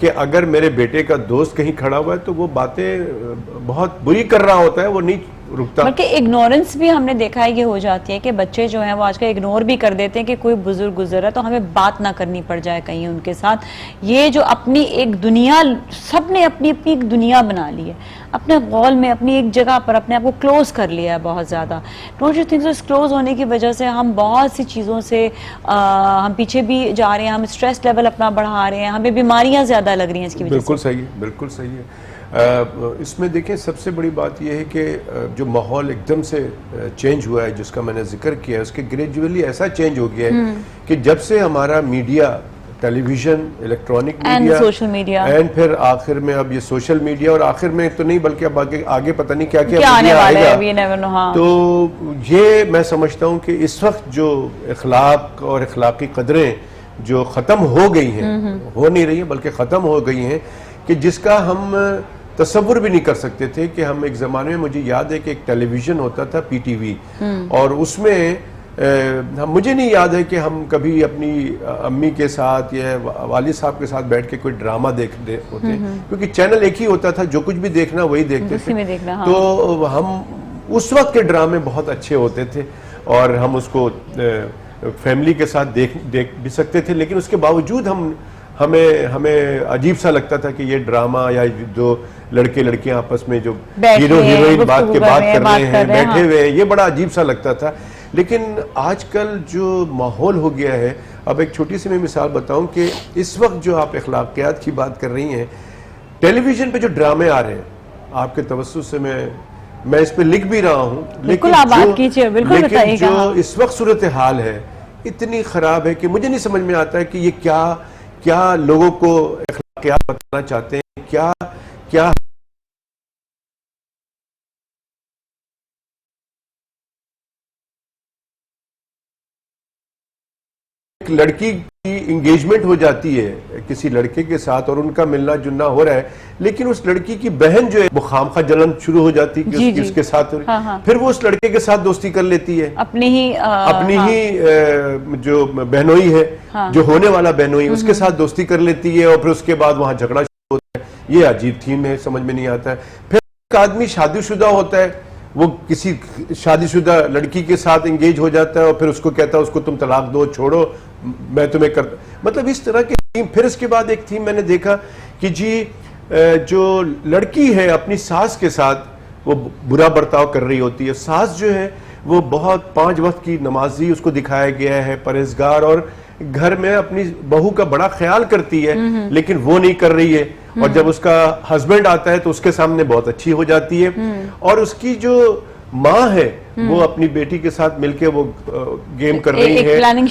कि अगर मेरे बेटे का दोस्त कहीं खड़ा हुआ है तो वो बातें बहुत बुरी कर रहा होता है, वो नहीं रुकता। बल्कि इग्नोरेंस भी हमने देखा है ये हो जाती है कि बच्चे जो हैं वो आजकल इग्नोर भी कर देते हैं कि कोई बुजुर्ग गुजर रहा है तो हमें बात ना करनी पड़ जाए कहीं उनके साथ। ये जो अपनी एक दुनिया, सब ने अपनी अपनी एक दुनिया बना ली है, अपने गौल में अपनी एक जगह पर अपने आप को क्लोज कर लिया है बहुत ज़्यादा। डोंट यू थिंक इस क्लोज होने की वजह से हम बहुत सी चीज़ों से हम पीछे भी जा रहे हैं, हम स्ट्रेस लेवल अपना बढ़ा रहे हैं, हमें बीमारियाँ ज़्यादा लग रही हैं इसकी वजह से। बिल्कुल सही है, बिल्कुल सही है। इसमें देखें, सबसे बड़ी बात यह है कि जो माहौल एकदम से चेंज हुआ है, जिसका मैंने जिक्र किया है, उसके ग्रेजुअली ऐसा चेंज हो गया है कि जब से हमारा media, television, electronic media, social media, and फिर आखिर में अब ये सोशल मीडिया, और आखिर में तो नहीं बल्कि अब आगे पता नहीं क्या क्या आने वाला है, we never know। हाँ। तो ये मैं समझता हूँ कि इस वक्त जो अखलाक और अखलाकी कदरें जो ख़त्म हो गई हैं, हो नहीं रही हैं बल्कि ख़त्म हो गई हैं, कि जिसका हम तसव्वुर भी नहीं कर सकते थे। कि हम एक ज़माने में, मुझे याद है कि एक टेलीविज़न होता था PTV, और उसमें मुझे नहीं याद है कि हम कभी अपनी अम्मी के साथ या वालिद साहब के साथ बैठ के कोई ड्रामा देखते होते, क्योंकि चैनल एक ही होता था, जो कुछ भी देखना वही देखते थे। हाँ। तो हम उस वक्त के ड्रामे बहुत अच्छे होते थे और हम उसको फैमिली के साथ देख भी सकते थे, लेकिन उसके बावजूद हमें अजीब सा लगता था कि ये ड्रामा या जो लड़के लड़कियां आपस में जो हीरो हीरोइन बात कर रहे हैं, बैठे हुए हैं, ये बड़ा अजीब सा लगता था। लेकिन आजकल जो माहौल हो गया है, अब एक छोटी सी मैं मिसाल बताऊं कि इस वक्त जो आप अखलाकियात की बात कर रही हैं, टेलीविजन पे जो ड्रामे आ रहे हैं, आपके तवज्जुह से मैं इस पे लिख भी रहा हूँ, लेकिन जो इस वक्त सूरत हाल है इतनी खराब है कि मुझे नहीं समझ में आता है कि ये क्या लोगों को अखलाकियात बताना चाहते हैं, क्या एक लड़की की इंगेजमेंट हो जाती है किसी लड़के के साथ और उनका मिलना जुलना हो रहा है, लेकिन उस लड़की की बहन जो है वो खामखा जलन शुरू हो जाती है कि उसके साथ, हाँ। फिर वो उस लड़के के साथ दोस्ती कर लेती है, अपनी ही जो बहनोई है, हाँ। जो होने वाला बहनोई, उसके साथ दोस्ती कर लेती है, और फिर उसके बाद वहां झगड़ा शुरू होता है। ये अजीब थीम है, समझ में नहीं आता है। फिर एक आदमी शादीशुदा होता है, वो किसी शादीशुदा लड़की के साथ एंगेज हो जाता है और फिर उसको कहता है उसको तुम तलाक दो, छोड़ो, मैं तुम्हें कर, मतलब इस तरह की थीम। फिर इसके बाद एक थीम मैंने देखा कि जी जो लड़की है अपनी सास के साथ वो बुरा बर्ताव कर रही होती है, सास जो है वो बहुत 5 वक्त की नमाजी उसको दिखाया गया है, परहेजगार, और घर में अपनी बहू का बड़ा ख्याल करती है, लेकिन वो नहीं कर रही है। और जब उसका हस्बैंड आता है तो उसके सामने बहुत अच्छी हो जाती है। और उसकी जो माँ है वो अपनी बेटी के साथ मिलके वो गेम कर रही है, प्लानिंग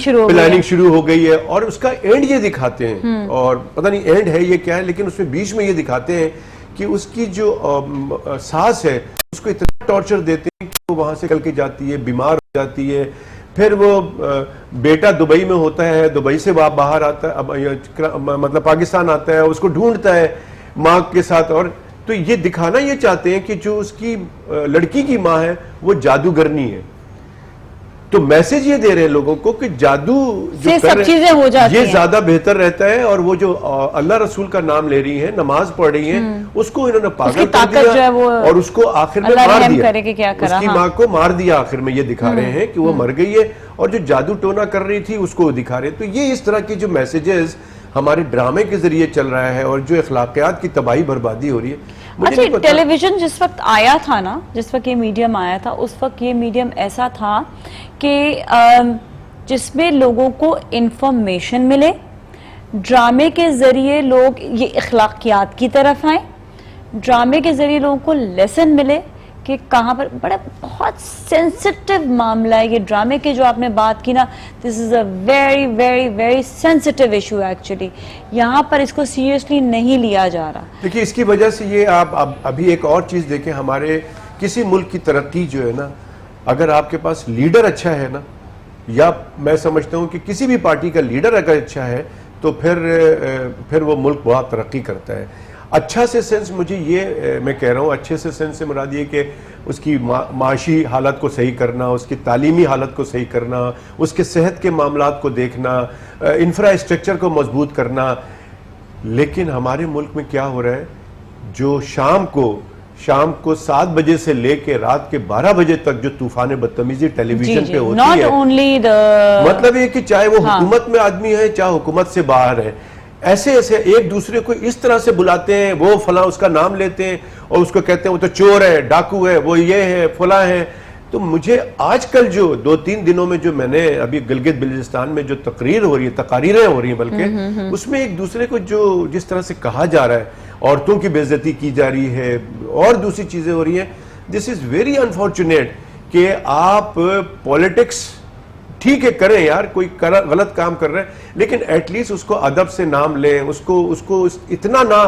शुरू हो गई है। और उसका एंड ये दिखाते हैं, और पता नहीं एंड है ये क्या है, लेकिन उसमें बीच में ये दिखाते हैं कि उसकी जो सास है उसको इतना टॉर्चर देते हैं कि वो वहां से निकल के जाती है, बीमार हो जाती है। फिर वो बेटा दुबई में होता है, दुबई से वो बाहर आता है, मतलब पाकिस्तान आता है, उसको ढूंढता है माँ के साथ। और तो ये दिखाना ये चाहते हैं कि जो उसकी लड़की की माँ है वो जादूगरनी है। तो मैसेज ये दे रहे हैं लोगों को कि जादू जो सब चीजें हो जाती ये हैं। ज्यादा बेहतर रहता है। और वो जो अल्लाह रसूल का नाम ले रही है, नमाज पढ़ रही है, उसको इन्होंने पागल कर दिया और उसको आखिर में मार दिया। उसकी माँ को मार दिया आखिर में, ये दिखा रहे हैं कि वो मर गई है, और जो जादू टोना कर रही थी उसको दिखा रहे हैं। तो ये इस तरह की जो मैसेजेस हमारे ड्रामे के जरिए चल रहा है और जो अखलाकियात की तबाही बर्बादी हो रही है। अच्छा, टेलीविजन जिस वक्त आया था ना, जिस वक्त ये मीडियम आया था, उस वक्त ये मीडियम ऐसा था कि जिसमें लोगों को इंफॉर्मेशन मिले, ड्रामे के जरिए लोग ये अखलाकियात की तरफ आए, ड्रामे के जरिए लोगों को लेसन मिले कि कहाँ पर बड़ा बहुत सेंसिटिव मामला है ये ड्रामे के जो आपने बात की ना, this is a very very very sensitive issue actually. यहाँ पर इसको सीरियसली नहीं लिया जा रहा। देखिए इसकी वजह से ये आप अभी एक और चीज देखें, हमारे किसी मुल्क की तरक्की जो है ना, अगर आपके पास लीडर अच्छा है ना, या मैं समझता हूँ कि किसी भी पार्टी का लीडर अगर अच्छा है तो फिर वो मुल्क बहुत तरक्की करता है। अच्छा से सेंस मुझे ये मैं कह रहा हूँ, अच्छे से सेंस से मुराद ये कि उसकी माशी हालत को सही करना, उसकी तालीमी हालत को सही करना, उसके सेहत के मामलात को देखना, इंफ्रास्ट्रक्चर को मजबूत करना। लेकिन हमारे मुल्क में क्या हो रहा है, जो शाम को 7 बजे से लेके रात के 12 बजे तक जो तूफान बदतमीजी टेलीविजन पे होती है, मतलब ये कि चाहे वो हुकूमत में आदमी है चाहे हुकूमत से बाहर है, ऐसे एक दूसरे को इस तरह से बुलाते हैं, वो फला उसका नाम लेते हैं और उसको कहते हैं वो तो चोर है, डाकू है, वो ये है, फला है। तो मुझे आजकल जो 2-3 दिनों में जो मैंने अभी गिलगित बल्चिस्तान में जो तकरीरें हो रही हैं बल्कि उसमें एक दूसरे को जो जिस तरह से कहा जा रहा है, औरतों की बेइज्जती की जा रही है और दूसरी चीजें हो रही हैं, दिस इज वेरी अनफॉर्चुनेट कि आप पॉलिटिक्स ठीक है करें यार, कोई गलत काम कर रहे हैं, लेकिन एटलीस्ट उसको अदब से नाम लें, उसको इतना ना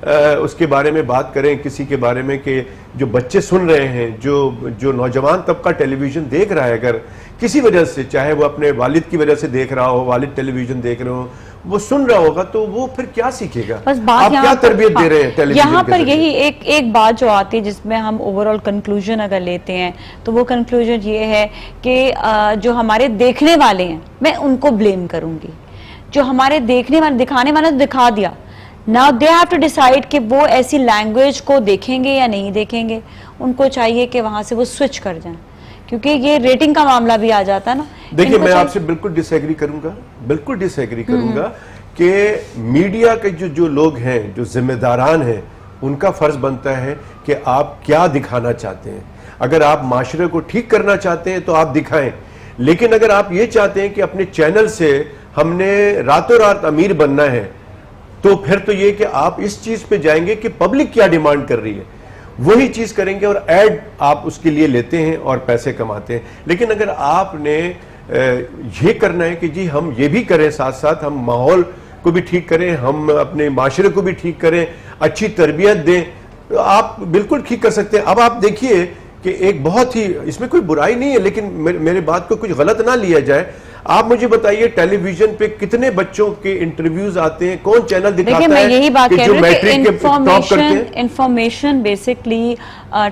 उसके बारे में बात करें किसी के बारे में कि जो बच्चे सुन रहे हैं, जो नौजवान तबका टेलीविजन देख रहा है, अगर किसी वजह से, चाहे वो अपने वालिद की वजह से देख रहा हो, वालिद टेलीविजन देख रहे हो, वो सुन रहा होगा, तो वो फिर क्या सीखेगा? बस बात आप क्या तरबियत दे रहे हैं टेलीविजन? यहाँ पर यही एक बात जो आती है जिसमें हम ओवरऑल कंक्लूजन अगर लेते हैं तो वो कंक्लूजन ये है कि जो हमारे देखने वाले हैं, मैं उनको ब्लेम करूंगी। जो हमारे देखने वाले, दिखाने वाले तो दिखा दिया, now they have to decide कि वो ऐसी लैंग्वेज को देखेंगे या नहीं देखेंगे। उनको चाहिए कि वहां से वो स्विच कर जाएं, क्योंकि ये रेटिंग का मामला भी आ जाता है ना। देखिए मैं आपसे बिल्कुल डिसएग्री करूंगा कि मीडिया के जो लोग हैं, जो जिम्मेदारान हैं, उनका फर्ज बनता है कि आप क्या दिखाना चाहते हैं। अगर आप माशरे को ठीक करना चाहते हैं तो आप दिखाएं, लेकिन अगर आप ये चाहते हैं कि अपने चैनल से हमने रातों रात अमीर बनना है, तो फिर तो ये कि आप इस चीज पे जाएंगे कि पब्लिक क्या डिमांड कर रही है, वही चीज करेंगे और ऐड आप उसके लिए लेते हैं और पैसे कमाते हैं। लेकिन अगर आपने ये करना है कि जी हम ये भी करें, साथ साथ हम माहौल को भी ठीक करें, हम अपने माशरे को भी ठीक करें, अच्छी तरबियत दें, तो आप बिल्कुल ठीक कर सकते हैं। अब आप देखिए कि एक बहुत ही, इसमें कोई बुराई नहीं है, लेकिन मेरे बात को कुछ गलत ना लिया जाए। आप मुझे बताइए टेलीविजन पे कितने बच्चों के इंटरव्यूज आते हैं, कौन चैनल दिखाता है? मैं यही बात कह रही हूँ कि इंफॉर्मेशन बेसिकली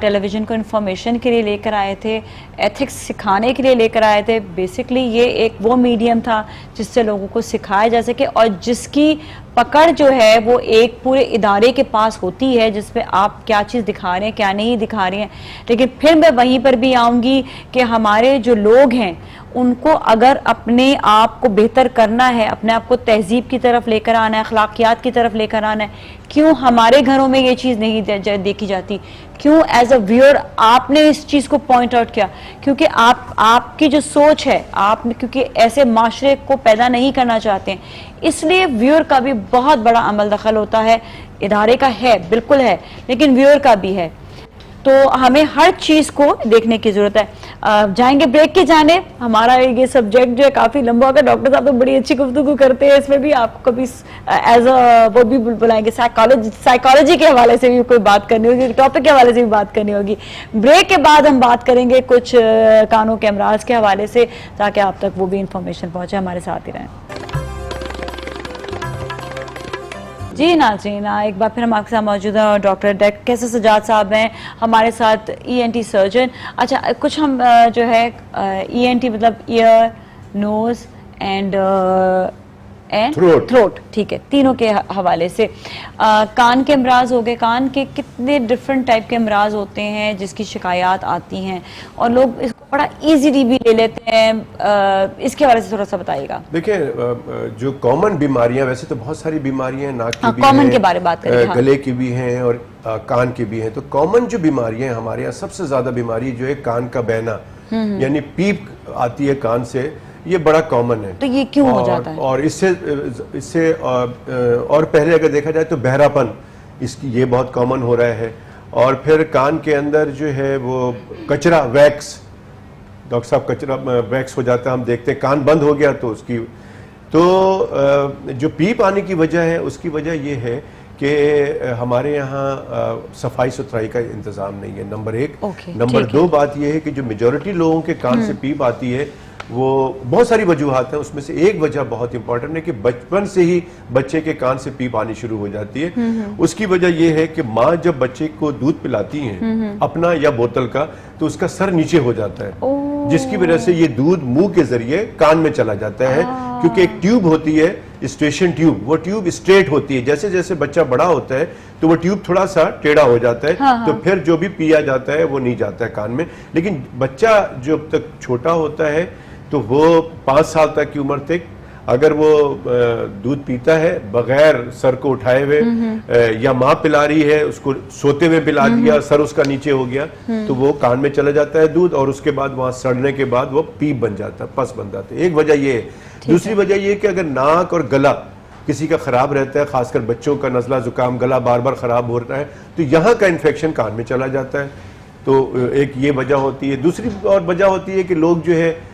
टेलीविजन को इंफॉर्मेशन के लिए लेकर आए थे, एथिक्स सिखाने के लिए लेकर आए थे। बेसिकली ये एक वो मीडियम था जिससे लोगों को सिखाया जा सके और जिसकी पकड़ जो है वो एक पूरे इदारे के पास होती है जिसमें आप क्या चीज़ दिखा रहे हैं क्या नहीं दिखा रहे हैं। लेकिन फिर मैं वहीं पर भी आऊँगी कि हमारे जो लोग हैं उनको अगर अपने आप को बेहतर करना है, अपने आप को तहजीब की तरफ लेकर आना है, अखलाकियात की तरफ लेकर आना है, क्यों हमारे घरों में ये चीज़ नहीं देखी जाती? क्यों एज अ व्यूअर आपने इस चीज़ को पॉइंट आउट किया? क्योंकि आपकी जो सोच है, आपने क्योंकि ऐसे माशरे को पैदा नहीं करना चाहते हैं, इसलिए व्यूअर का भी बहुत बड़ा अमल दखल होता है। इदारे का है, बिल्कुल है, लेकिन व्यूअर का भी है। तो हमें हर चीज़ को देखने की ज़रूरत है। जाएंगे ब्रेक की जानिब। हमारा ये सब्जेक्ट जो है काफ़ी लंबा होगा। डॉक्टर साहब तो बड़ी अच्छी गुफ्तगू करते हैं, इसमें भी आपको कभी एज अ वो भी बुलाएंगे, साइकोलॉजी के हवाले से भी कोई बात करनी होगी, टॉपिक के हवाले से भी बात करनी होगी। ब्रेक के बाद हम बात करेंगे कुछ कानों के अमराज के हवाले से, ताकि आप तक वो भी इंफॉर्मेशन पहुँचे। हमारे साथ ही रहें। जी नाज़रीन, एक बार फिर हम आपके साथ मौजूद हैं और डॉक्टर कैसर सजाद साहब हैं हमारे साथ, ENT सर्जन। अच्छा, कुछ हम जो है ENT मतलब ईयर, नोज एंड थ्रोट, ठीक है, तीनों के हवाले से। कान के अमराज हो गए। कान के कितने डिफरेंट टाइप के अमराज होते हैं जिसकी शिकायत आती हैं और लोग इसको बड़ा इजीली भी ले लेते हैं, इसके हवाले से थोड़ा सा बताइएगा। देखिए, जो कॉमन बीमारियां, वैसे तो बहुत सारी बीमारियां नाक की भी कॉमन हैं, के बारे में बात करें, गले की भी हैं और कान की भी हैं। तो कॉमन जो बीमारियां हैं हमारे यहाँ, सबसे ज्यादा बीमारी जो है कान का बहना, यानी पीप आती है कान से, ये बड़ा कॉमन है। तो ये क्यों हो जाता है? और इससे और पहले अगर देखा जाए तो बहरापन, इसकी ये बहुत कॉमन हो रहा है। और फिर कान के अंदर जो है वो कचरा, वैक्स, डॉक्टर साहब कचरा वैक्स हो जाता है, हम देखते हैं कान बंद हो गया तो उसकी, तो जो पीप आने की वजह है उसकी वजह ये है कि हमारे यहाँ सफाई सुथराई का इंतज़ाम नहीं है, नंबर एक। नंबर दो, बात यह है कि जो मेजॉरिटी लोगों के कान से पीप आती है वो बहुत सारी वजूहात हैं, उसमें से एक वजह बहुत इंपॉर्टेंट है कि बचपन से ही बच्चे के कान से पीप आनी शुरू हो जाती है। उसकी वजह यह है कि माँ जब बच्चे को दूध पिलाती है अपना या बोतल का, तो उसका सर नीचे हो जाता है, जिसकी वजह से ये दूध मुंह के जरिए कान में चला जाता है। क्योंकि एक ट्यूब होती है, स्टेशन ट्यूब, वो ट्यूब स्ट्रेट होती है, जैसे जैसे बच्चा बड़ा होता है तो वो ट्यूब थोड़ा सा टेढ़ा हो जाता है, तो फिर जो भी पिया जाता है वो नहीं जाता है कान में। लेकिन बच्चा जब तक छोटा होता है तो वो 5 साल तक की उम्र तक अगर वो दूध पीता है बगैर सर को उठाए हुए, या माँ पिला रही है उसको सोते हुए पिला दिया, सर उसका नीचे हो गया, तो वो कान में चला जाता है दूध, और उसके बाद वहां सड़ने के बाद वो पीप बन जाता है, पस बन जाता है। एक वजह ये है। दूसरी वजह ये कि अगर नाक और गला किसी का खराब रहता है, खासकर बच्चों का नजला जुकाम, गला बार बार खराब हो रहा है, तो यहाँ का इन्फेक्शन कान में चला जाता है। तो एक ये वजह होती है। दूसरी और वजह होती है कि लोग जो है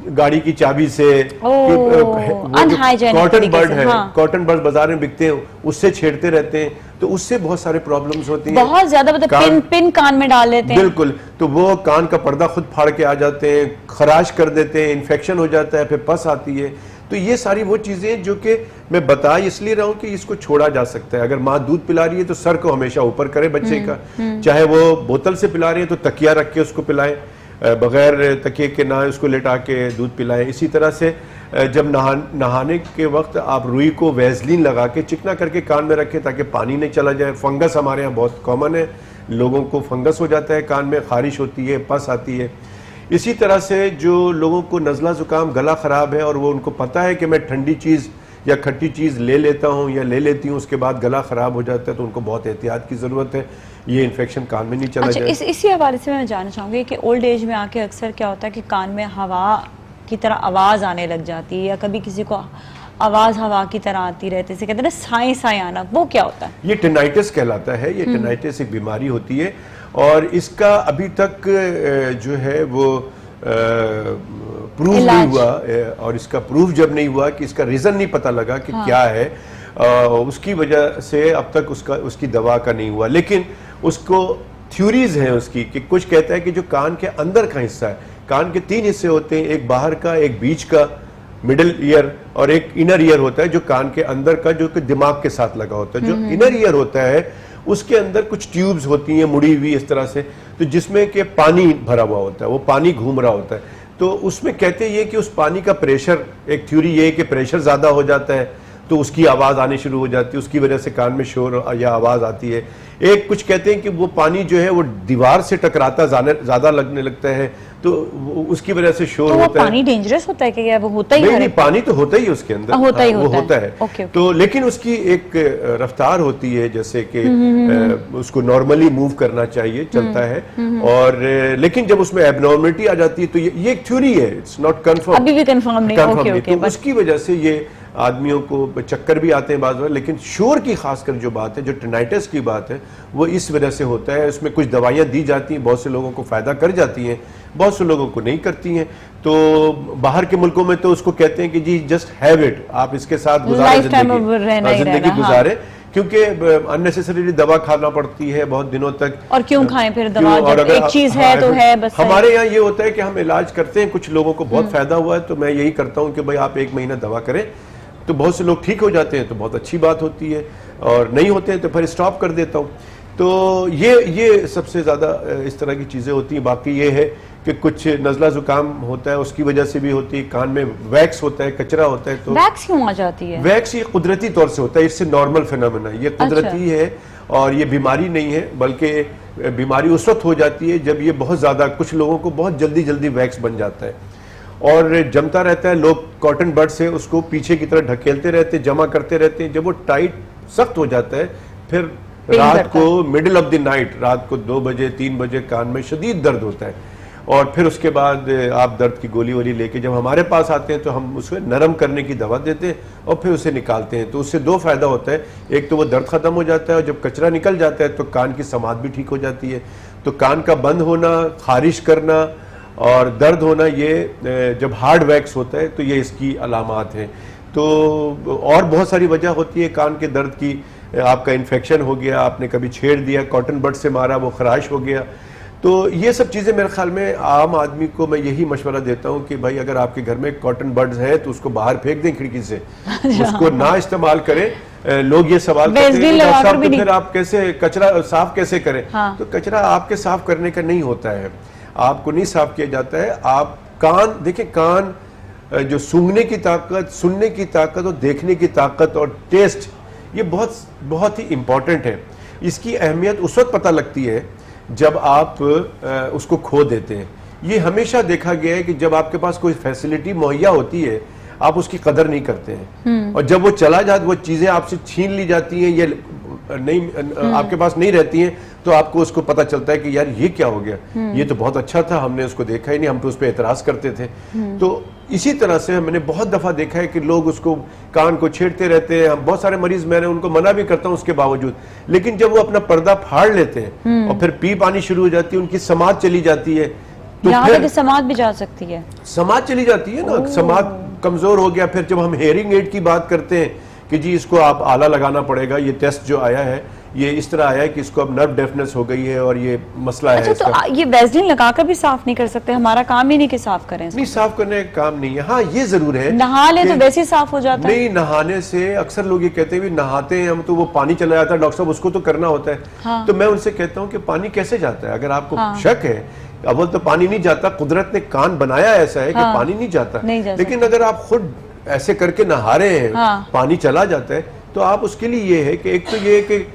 गाड़ी की चाबी से, कॉटन बर्ड है, कॉटन बर्ड बाजार में बिकते हैं, उससे छेड़ते रहते हैं, तो उससे बहुत सारे प्रॉब्लम्स होती हैं। बहुत ज्यादा, मतलब पिन कान में डाल लेते हैं। बिल्कुल, तो वो कान का पर्दा खुद फाड़ के आ जाते हैं, खराश कर देते हैं, इन्फेक्शन हो जाता है, फिर पस आती है। तो ये सारी वो चीजें जो कि मैं बता इसलिए रहा हूं कि इसको छोड़ा जा सकता है। अगर माँ दूध पिला रही है तो सर को हमेशा ऊपर करे बच्चे का, चाहे वो बोतल से पिला रही है तो तकिया रख के उसको पिलाएं, बगैर तकिए के ना उसको लेटा के दूध पिलाएं। इसी तरह से जब नहाने के वक्त आप रुई को वैसलीन लगा के चिकना करके कान में रखें ताकि पानी नहीं चला जाए। फंगस हमारे यहाँ बहुत कॉमन है, लोगों को फंगस हो जाता है कान में, खारिश होती है, पस आती है। इसी तरह से जो लोगों को नज़ला ज़ुकाम, गला ख़राब है और वो उनको पता है कि मैं ठंडी चीज़ या खट्टी चीज़ ले लेता हूँ या ले लेती हूँ, उसके बाद गला ख़राब हो जाता है, तो उनको बहुत एहतियात की ज़रूरत है, ये इन्फेक्शन कान में नहीं चला जाए। इसी हवाले से मैं जानना चाहूँगी कि ओल्ड एज में आके अक्सर क्या होता है कि कान में हवा की तरह आवाज़ आने लग जाती है, या कभी किसी को आवाज़ हवा की तरह आती रहती है, कहते हैं ना साई साई आना, वो क्या होता है? ये टिनाइटिस कहलाता है। ये टिनाइटिस एक बीमारी होती है और इसका अभी तक जो है वो प्रूव नहीं हुआ, और इसका प्रूव जब नहीं हुआ कि इसका रीज़न नहीं पता लगा कि क्या है, उसकी वजह से अब तक उसकी दवा का नहीं हुआ। लेकिन उसको थ्योरीज हैं उसकी कि कुछ कहता है कि जो कान के अंदर का हिस्सा है, कान के 3 हिस्से होते हैं, एक बाहर का, एक बीच का, मिडिल ईयर, और एक इनर ईयर होता है जो कान के अंदर का, जो कि दिमाग के साथ लगा होता है। जो इनर ईयर होता है उसके अंदर कुछ ट्यूब्स होती हैं मुड़ी हुई इस तरह से, तो जिसमें कि पानी भरा हुआ होता है, वो पानी घूम रहा होता है। तो उसमें कहते ये कि उस पानी का प्रेशर, एक थ्योरी ये है कि प्रेशर ज़्यादा हो जाता है तो उसकी आवाज़ आनी शुरू हो जाती है, उसकी वजह से कान में शोर या आवाज़ आती है। एक कुछ कहते हैं कि वो पानी जो है वो दीवार से टकराता ज़्यादा लगने लगता है, तो उसकी वजह से शोर तो वो होता है। पानी डेंजरस होता है कि वो होता ही नहीं है? नहीं, पानी तो होता ही है उसके अंदर, होता ही वो होता है। होता है। Okay, okay. तो लेकिन उसकी एक रफ्तार होती है, जैसे कि उसको नॉर्मली मूव करना चाहिए, चलता है। और लेकिन जब उसमें एबनॉर्मलिटी आ जाती है तो ये एक थ्योरी है, इट्स नॉट कंफर्म, अभी भी कंफर्म नहीं। ओके ओके, तो उसकी वजह से ये आदमियों को चक्कर भी आते हैं बार बार। लेकिन शोर की खासकर जो बात है, जो टिनाइटिस की बात है, वो इस वजह से होता है। उसमें कुछ दवाइयाँ दी जाती हैं, बहुत से लोगों को फायदा कर जाती हैं, बहुत से लोगों को नहीं करती हैं। तो बाहर के मुल्कों में तो उसको कहते हैं कि जी जस्ट हैव इट, आप इसके साथ गुजारें जिंदगी गुजारें, क्योंकि अननेसेसरीली दवा खाना पड़ती है बहुत दिनों तक। और क्यों खाएं फिर दवा, जब एक चीज है तो है बस। हमारे यहाँ ये होता है कि हम इलाज करते हैं, कुछ लोगों को बहुत फायदा हुआ है, तो मैं यही करता हूँ कि भाई आप 1 महीना दवा करें, तो बहुत से लोग ठीक हो जाते हैं, तो बहुत अच्छी बात होती है, और नहीं होते हैं तो फिर स्टॉप कर देता हूँ। तो ये सबसे ज़्यादा इस तरह की चीज़ें होती हैं। बाकी ये है कि कुछ नज़ला ज़ुकाम होता है, उसकी वजह से भी होती है। कान में वैक्स होता है, कचरा होता है, तो वैक्स क्यों आ जाती है? वैक्स ये कुदरती तौर से होता है, इससे नॉर्मल फिनोमेना, ये कुदरती है और ये बीमारी नहीं है, बल्कि बीमारी उस वक्त हो जाती है जब ये बहुत ज़्यादा, कुछ लोगों को बहुत जल्दी जल्दी वैक्स बन जाता है और जमता रहता है। लोग कॉटन बड से उसको पीछे की तरफ ढकेलते रहते हैं, जमा करते रहते हैं। जब वो टाइट सख्त हो जाता है, फिर रात को मिडिल ऑफ द नाइट, रात को 2 बजे 3 बजे कान में शदीद दर्द होता है, और फिर उसके बाद आप दर्द की गोली वोली लेके जब हमारे पास आते हैं तो हम उसे नरम करने की दवा देते हैं और फिर उसे निकालते हैं। तो उससे 2 फायदा होता है, एक तो वो दर्द खत्म हो जाता है, और जब कचरा निकल जाता है तो कान की समात भी ठीक हो जाती है। तो कान का बंद होना, खारिश करना और दर्द होना, ये जब हार्ड वैक्स होता है तो ये इसकी अलामात हैं। तो और बहुत सारी वजह होती है कान के दर्द की। आपका इन्फेक्शन हो गया, आपने कभी छेड़ दिया, कॉटन बड से मारा, वो खराश हो गया। तो ये सब चीज़ें मेरे ख्याल में आम आदमी को मैं यही मशवरा देता हूँ कि भाई अगर आपके घर में कॉटन बड्स है तो उसको बाहर फेंक दें खिड़की से, उसको ना इस्तेमाल करें। लोग ये सवाल करते हैं डॉक्टर साहब तो फिर आप कैसे कचरा साफ कैसे करें? तो कचरा आपके साफ करने का नहीं होता है, आपको नहीं साफ किया जाता है। आप कान देखिए, कान जो सूंघने की ताकत, सुनने की ताकत और देखने की ताकत और टेस्ट, ये बहुत ही इम्पोर्टेंट है। इसकी अहमियत उस वक्त पता लगती है जब आप उसको खो देते हैं। ये हमेशा देखा गया है कि जब आपके पास कोई फैसिलिटी मुहैया होती है आप उसकी कदर नहीं करते हैं, और जब वो चला जाता, वो चीज़ें आपसे छीन ली जाती हैं या नहीं आपके पास नहीं रहती हैं, तो आपको उसको पता चलता है कि यार ये क्या हो गया, ये तो बहुत अच्छा था, हमने उसको देखा ही नहीं, हम तो उस पर एतराज़ करते थे। तो इसी तरह से मैंने बहुत दफ़ा देखा है कि लोग उसको कान को छेड़ते रहते हैं। हम बहुत सारे मरीज, मैंने उनको मना भी करता हूँ उसके बावजूद, लेकिन जब वो अपना पर्दा फाड़ लेते हैं और फिर पीप आनी शुरू हो जाती है, उनकी समाज चली जाती है, तो फिर समाज भी जा सकती है, समाज चली जाती है ना, समाज कमजोर हो गया। फिर जब हम हेयरिंग एड की बात करते हैं कि जी इसको आप आला लगाना पड़ेगा, ये टेस्ट जो आया है ये इस तरह आया है कि इसको अब नर्व डेफनेस हो गई है और ये मसला है। अच्छा, तो ये वैसलीन लगाकर भी साफ नहीं कर सकते? हमारा काम ही नहीं कि साफ करें। नहीं, साफ करने का काम नहीं है। हाँ, ये जरूर है, नहा ले तो वैसे ही साफ हो जाता है। नहीं, नहाने से अक्सर लोग ये कहते हैं नहाते हैं हम तो वो पानी चला जाता है, डॉक्टर साहब उसको तो करना होता है। हाँ। तो मैं उनसे कहता हूँ कि पानी कैसे जाता है? अगर आपको शक है, अव्वल तो पानी नहीं जाता, कुदरत ने कान बनाया ऐसा है कि पानी नहीं जाता, लेकिन अगर आप खुद ऐसे करके नहा रहे हैं, पानी चला जाता है, तो आप उसके लिए ये है कि एक तो ये कि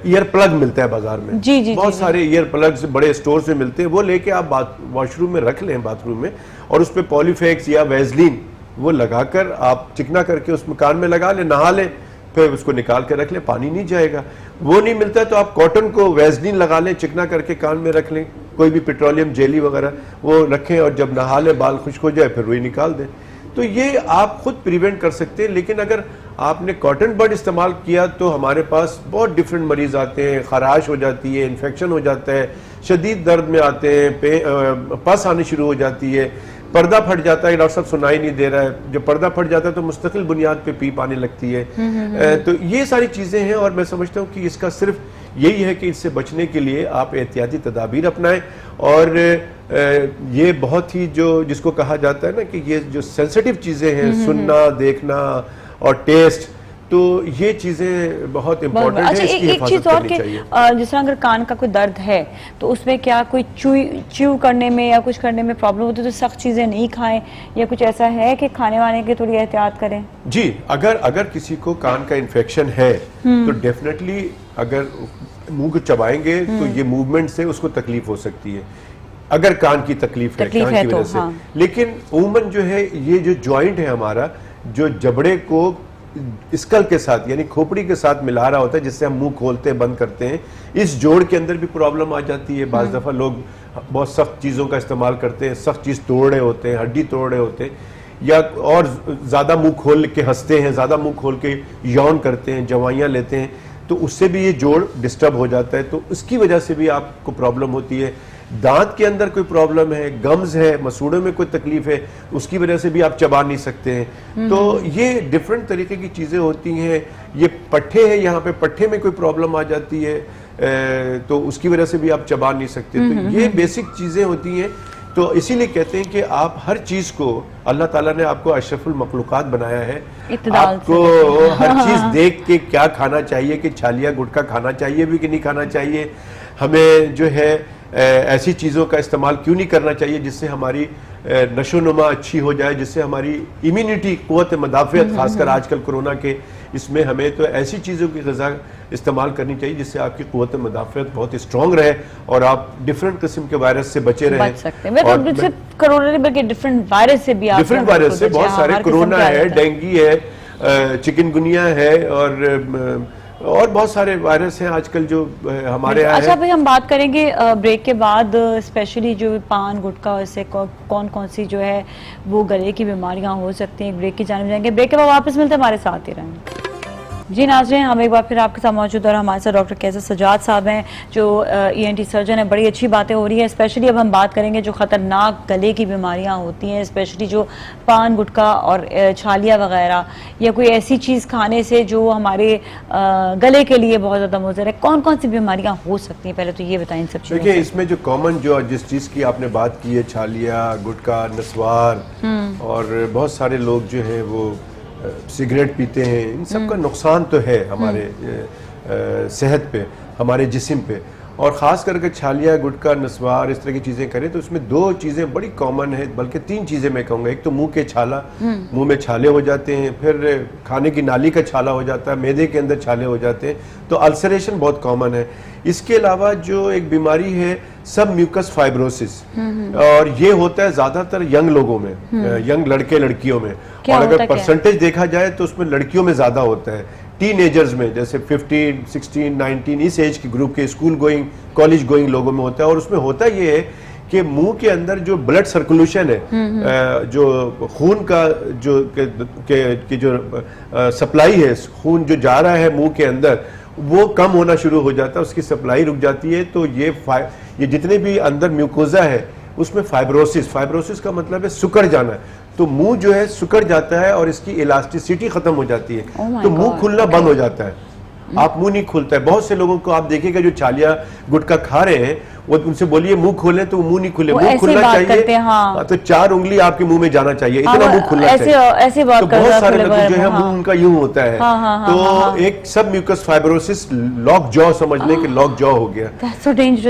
ईयर प्लग मिलता है बाजार में, बहुत सारे ईयर प्लग्स बड़े स्टोर में मिलते हैं, वो लेके आप वॉशरूम में रख लें, बाथरूम में, और उस पर पॉलीफेक्स या वैसलीन वो लगाकर आप चिकना करके उसमें कान में लगा लें, नहा लें, फिर उसको निकाल के रख लें, पानी नहीं जाएगा। वो नहीं मिलता है तो आप कॉटन को वैसलीन लगा लें, चिकना करके कान में रख लें, कोई भी पेट्रोलियम जेली वगैरह वो रखें, और जब नहा लें, बाल खुश्क हो जाए, फिर वही निकाल दें। तो ये आप खुद प्रिवेंट कर सकते हैं। लेकिन अगर आपने कॉटन बड इस्तेमाल किया तो हमारे पास बहुत डिफरेंट मरीज आते हैं, खराश हो जाती है, इन्फेक्शन हो जाता है, शदीद दर्द में आते हैं, पस आनी शुरू हो जाती है, पर्दा फट जाता है, डॉक्टर साहब सुनाई नहीं दे रहा है, जब पर्दा फट जाता है तो मुस्तकिल बुनियाद पे पीप आने लगती है। तो ये सारी चीज़ें हैं, और मैं समझता हूँ कि इसका सिर्फ यही है कि इससे बचने के लिए आप एहतियाती तदाबीर अपनाएं। और ये बहुत ही जो जिसको कहा जाता है ना कि ये जो सेंसिटिव चीज़ें हैं, सुनना, देखना और टेस्ट, तो ये चीजें बहुत इंपॉर्टेंट अच्छा, है, इसकी एक चीज हिफाजत और करनी कि चाहिए। जिस तरह अगर कान का कोई दर्द है तो उसमें क्या कोई च्यू करने में या कुछ करने में प्रॉब्लम होती है तो सख्त चीजें नहीं खाएं, या कुछ ऐसा है कि खाने वाने की थोड़ी एहतियात करें? जी, अगर किसी को कान का इन्फेक्शन है तो डेफिनेटली अगर मुंह को चबाएंगे तो ये मूवमेंट से उसको तकलीफ हो सकती है, अगर कान की तकलीफ है कान की वजह से। हाँ। लेकिन उमूमन जो है ये जो जॉइंट है हमारा, जो जबड़े को स्कल के साथ यानी खोपड़ी के साथ मिला रहा होता है, जिससे हम मुंह खोलते हैं बंद करते हैं, इस जोड़ के अंदर भी प्रॉब्लम आ जाती है। बाज़ दफ़ा लोग बहुत सख्त चीज़ों का इस्तेमाल करते हैं, सख्त चीज़ तोड़ रहे होते हैं, हड्डी तोड़ रहे होते हैं, या और ज़्यादा मुंह खोल के हंसते हैं, ज़्यादा मुंह खोल के यौन करते हैं, दवाइयाँ लेते हैं, तो उससे भी ये जोड़ डिस्टर्ब हो जाता है, तो उसकी वजह से भी आपको प्रॉब्लम होती है। दांत के अंदर कोई प्रॉब्लम है, गम्स है, मसूड़ों में कोई तकलीफ है, उसकी वजह से भी आप चबा नहीं सकते हैं। तो ये डिफरेंट तरीके की चीज़ें होती हैं। ये पट्ठे हैं, यहाँ पे पट्ठे में कोई प्रॉब्लम आ जाती है तो उसकी वजह से भी आप चबा नहीं सकते। तो ये बेसिक चीज़ें होती हैं। तो इसीलिए कहते हैं कि आप हर चीज़ को, अल्लाह ताला ने आपको अशरफुल मखलूकात बनाया है, आपको हर चीज़ देख के क्या खाना चाहिए, कि छालिया गुटखा खाना चाहिए भी कि नहीं खाना चाहिए, हमें जो है ऐसी चीज़ों का इस्तेमाल क्यों नहीं करना चाहिए जिससे हमारी नशोनुमा अच्छी हो जाए, जिससे हमारी इम्यूनिटी, क़ुव्वत मदाफ़ियत, खासकर आजकल कोरोना के इसमें हमें तो ऐसी चीज़ों की ग़िज़ा इस्तेमाल करनी चाहिए जिससे आपकी क़ुव्वत मदाफ़ियत बहुत स्ट्रॉन्ग रहे और आप डिफरेंट किस्म के वायरस से बचे रहें। बच सकते हैं। और सिर्फ कोरोना नहीं बल्कि डिफरेंट वायरस से भी आप, डिफरेंट वायरस से बहुत सारे, कोरोना है, डेंगू है, चिकनगुनिया है, और बहुत सारे वायरस हैं आजकल जो हमारे यहाँ। अच्छा भाई, हम बात करेंगे ब्रेक के बाद स्पेशली जो पान गुटखा, इससे कौन कौन सी जो है वो गले की बीमारियां हो सकती हैं। ब्रेक की जाने जाएंगे, ब्रेक के बाद वापस मिलते हैं, हमारे साथ ही रहेंगे। जी नाज़रीन, हम एक बार फिर आपके साथ मौजूद और हमारे साथ डॉक्टर कैसर सजाद साहब हैं जो ENT सर्जन है। बड़ी अच्छी बातें हो रही है। स्पेशली अब हम बात करेंगे जो ख़तरनाक गले की बीमारियां होती हैं, स्पेशली जो पान गुटखा और छालिया वगैरह, या कोई ऐसी चीज़ खाने से जो हमारे गले के लिए बहुत ज़्यादा मुज़र है। कौन कौन सी बीमारियाँ हो सकती हैं, पहले तो ये बताएं सब चीज़ें। देखिए, इसमें जो कॉमन जो जिस चीज़ की आपने बात की है, छालिया, गुटखा, नस्वार, और बहुत सारे लोग जो हैं वो सिगरेट पीते हैं, इन सब का नुकसान तो है हमारे सेहत पे, हमारे जिस्म पे। और ख़ास करके छालिया, गुटखा, नस्वार, इस तरह की चीज़ें करें तो उसमें दो चीज़ें बड़ी कॉमन है, बल्कि तीन चीज़ें मैं कहूँगा। एक तो मुंह के छाला, मुंह में छाले हो जाते हैं, फिर खाने की नाली का छाला हो जाता है, मैदे के अंदर छाले हो जाते हैं, तो अल्सरेशन बहुत कॉमन है। इसके अलावा जो एक बीमारी है सब म्यूकस फाइब्रोसिस, और ये होता है ज़्यादातर यंग लोगों में, यंग लड़के लड़कियों में, और अगर परसेंटेज देखा जाए तो उसमें लड़कियों में ज़्यादा होता है। टीनेजर्स में जैसे 15, 16, 19 इस एज के ग्रुप के स्कूल गोइंग, कॉलेज गोइंग लोगों में होता है। और उसमें होता ये है कि मुंह के अंदर जो ब्लड सर्कुलेशन है, जो खून का जो सप्लाई है, खून जो जा रहा है मुंह के अंदर, वो कम होना शुरू हो जाता है, उसकी सप्लाई रुक जाती है। तो ये जितने भी अंदर म्यूकोजा है उसमें फाइब्रोसिस का मतलब है सुकड़ जाना, तो मुंह जो है सुकड़ जाता है और इसकी इलास्टिसिटी खत्म हो जाती है, तो मुंह खुलना बंद हो जाता है, आप मुंह नहीं खुलता है। बहुत से लोगों को आप देखिएगा जो छालिया गुटखा खा रहे हैं, वो उनसे बोलिए मुंह खोलें तो मुंह नहीं खुले, मुंह खुलना चाहिए। हाँ। तो 4 उंगली आपके मुंह में जाना चाहिए, इतना मुंह खुलना चाहिए। ऐसे बात तो बहुत सारे लोग जो है मुंह उनका यूं होता है। तो एक सब म्यूकस फाइब्रोसिस, लॉक जॉ समझने के लॉक जॉ हो गया।